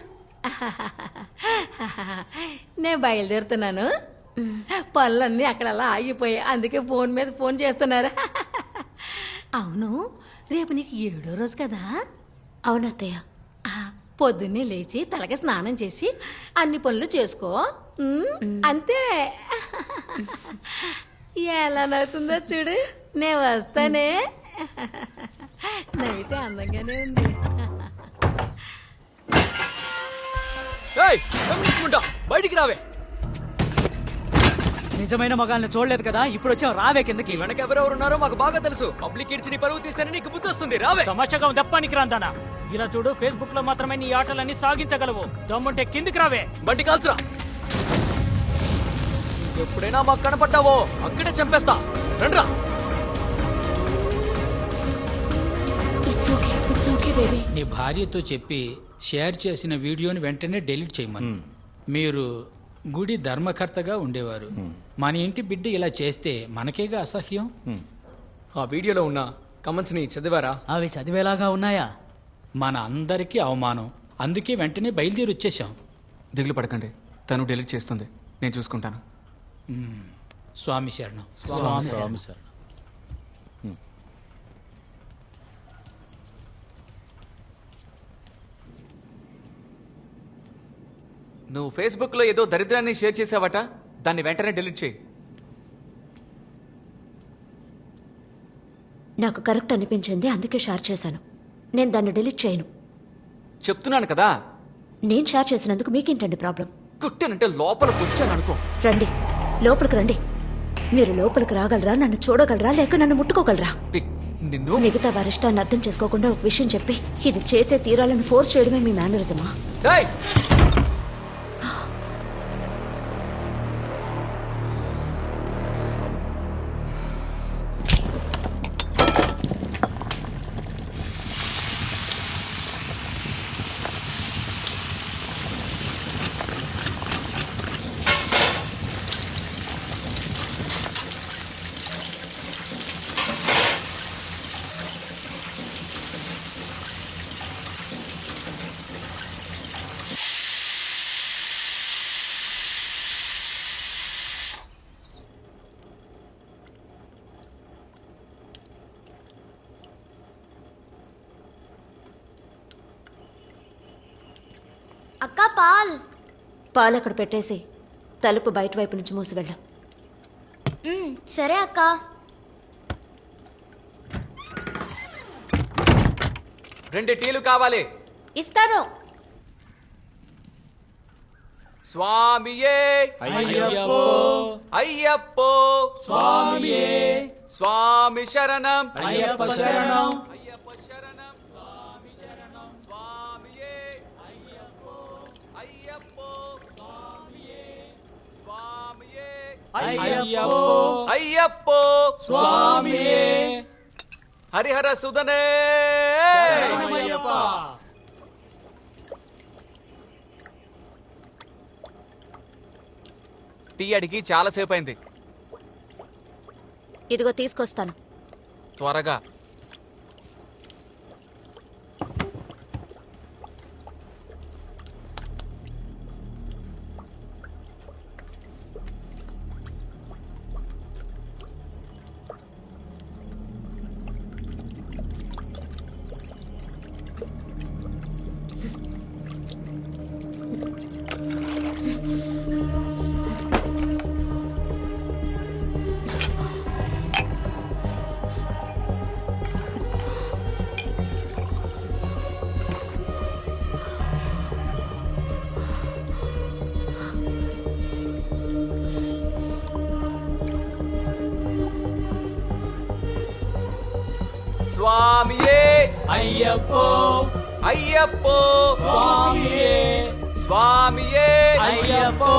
నేను బయలుదేరుతున్నాను. పనులన్నీ అక్కడ అలా ఆగిపోయాయి, అందుకే ఫోన్ మీద ఫోన్ చేస్తున్నారు. అవును, రేపు నీకు 7వ రోజు కదా? అవునత్తయ్య. పొద్దున్నే లేచి తలకి స్నానం చేసి అన్ని పనులు చేసుకో. అంతే. ఎలా నవ్వుతుందో చూడు. నేను వస్తానే. నవ్వితే అందంగానే ఉంది. బయటికి రావే. నిజమైన మగాల్ని చూడలేదు కదా, ఇప్పుడు వచ్చాం, రావే కిందకి. వెనక ఎవరెవరున్నారో మాకు బాగా తెలుసు. పబ్లిక్ ఇడ్చి నీ పరువు తీస్తేనే నీకు బుద్ధి వస్తుంది. రావే. తమాషాగా దప్పానికి రాందానా? ఇలా చూడు, ఫేస్బుక్ లో మాత్రమే నీ ఆటలన్నీ సాగించగలవు. దమ్ముంటే కిందికి రావే. బండి కాల్చురా. ఎప్పుడైనా మాకు కనపడ్డావో అక్కడే చంపేస్తా. రండ్రా. నీ భార్యతో చెప్పి షేర్ చేసిన వీడియోని వెంటనే డిలీట్ చేయమను. మీరు గుడి ధర్మకర్తగా ఉండేవారు. మన ఇంటి బిడ్డ ఇలా చేస్తే మనకేగా అసహ్యం. ఆ వీడియోలో ఉన్న కమెంట్స్ ని చదివారా? అవి చదివేలాగా ఉన్నాయా? మన అందరికీ అవమానం, అందుకే వెంటనే బయలుదేరి వచ్చేసాం. దిగులు పడకండి, తను డిలీట్ చేస్తుంది, నేను చూసుకుంటాను. స్వామి శరణం. స్వామి శరణం. నువ్వు ఫేస్బుక్లో ఏదో దరిద్రాన్ని షేర్ చేసావట, దాన్ని వెంటనే డిలీట్ చేయి. నాకు కరెక్ట్ అనిపించింది, అందుకే షేర్ చేశాను. నేను దాన్ని డిలీట్ చేయను. చెప్తున్నాను కదా. నేను షేర్ చేసినందుకు మీకేంటండి ప్రాబ్లం? కుట్టానంటే లోపలికి వచ్చాను అనుకో. రండి, లోపలికి రండి. మీరు లోపలికి రాగలరా, నన్ను చూడగలరా, లేక నన్ను ముట్టుకోగలరా? నిన్ను మిగతా వారి ఇష్టాన్ని అర్థం చేసుకోకుండా ఒక విషయం చెప్పి ఇది చేసే తీరాలను ఫోర్స్ చేయడమే మీ మేనరిజమా? డేయ్! అక్క పాల్. పాలు అక్కడ పెట్టేసి తలుపు బయట వైపు నుంచి మూసివెళ్ళు. సరే అక్క. రెండు టీలు కావాలి. ఇస్తాను. స్వామియే అయ్యప్పో అయ్యప్పో స్వామియే స్వామి శరణం అయ్యప్ప శరణం అయ్యప్ప శరణం స్వామి శరణం స్వామియే అయ్యప్పో అయ్యప్పో స్వామియే స్వామియే అయ్యప్పో అయ్యప్పో స్వామియే హరిహర సుదనే శరణమయ్యప్ప. టీ అడిగి చాలాసేపు అయింది. ఇదిగో తీసుకొస్తాను. త్వరగా. స్వామియే అయ్యప్పో అయ్యప్పో స్వామియే స్వామియే అయ్యప్పో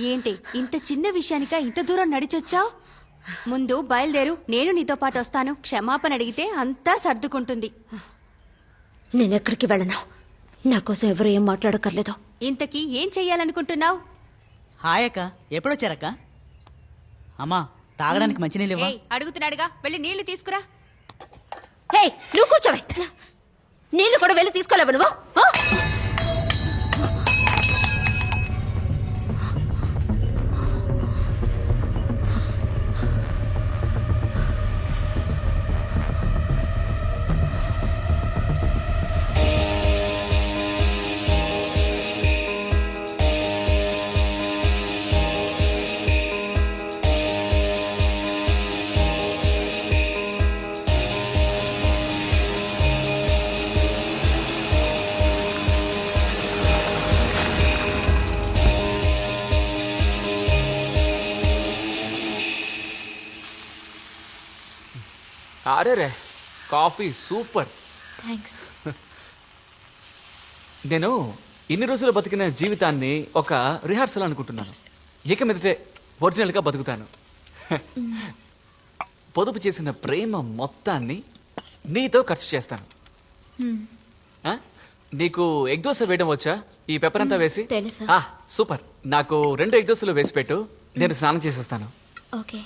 ఏంటి ఇంత చిన్న విషయానిక ఇంత దూరం నడిచొచ్చావు? ముందు బయలుదేరు, నేను నీతో పాటు వస్తాను. క్షమాపణ అడిగితే అంతా సర్దుకుంటుంది. నేనెక్కడికి వెళ్ళను. నా కోసం ఎవరు ఏం మాట్లాడకర్లేదు. ఇంతకీ ఏం చెయ్యాలనుకుంటున్నావు? హాయ్ అక్క, ఎప్పుడొచ్చారక్క? అమ్మా, తాగడానికి మంచినీళ్ళు ఇవ్వ. అడుగుతున్నాడుగా, వెళ్ళి నీళ్లు తీసుకురా. హే, నువ్వు కూర్చోవే. నీళ్ళు కూడా వెళ్ళి తీసుకోలేవు నువ్వు ఆ? అరే రే కాఫీ సూపర్. థ్యాంక్స్. నేను ఇన్ని రోజులు బతికిన జీవితాన్ని ఒక రిహార్సల్ అనుకుంటున్నాను. ఇక మీదటే ఒరిజినల్గా బతుకుతాను. పొదుపు చేసిన ప్రేమ మొత్తాన్ని నీతో ఖర్చు చేస్తాను. ఆ? నీకు ఎగ్ దోశ వేయడం వచ్చా? ఈ పెప్పర్ అంతా వేసి తెలుసు. సూపర్. నాకు 2 ఎగ్ దోశలు వేసి పెట్టు, నేను స్నానం చేసి వస్తాను. ఓకే.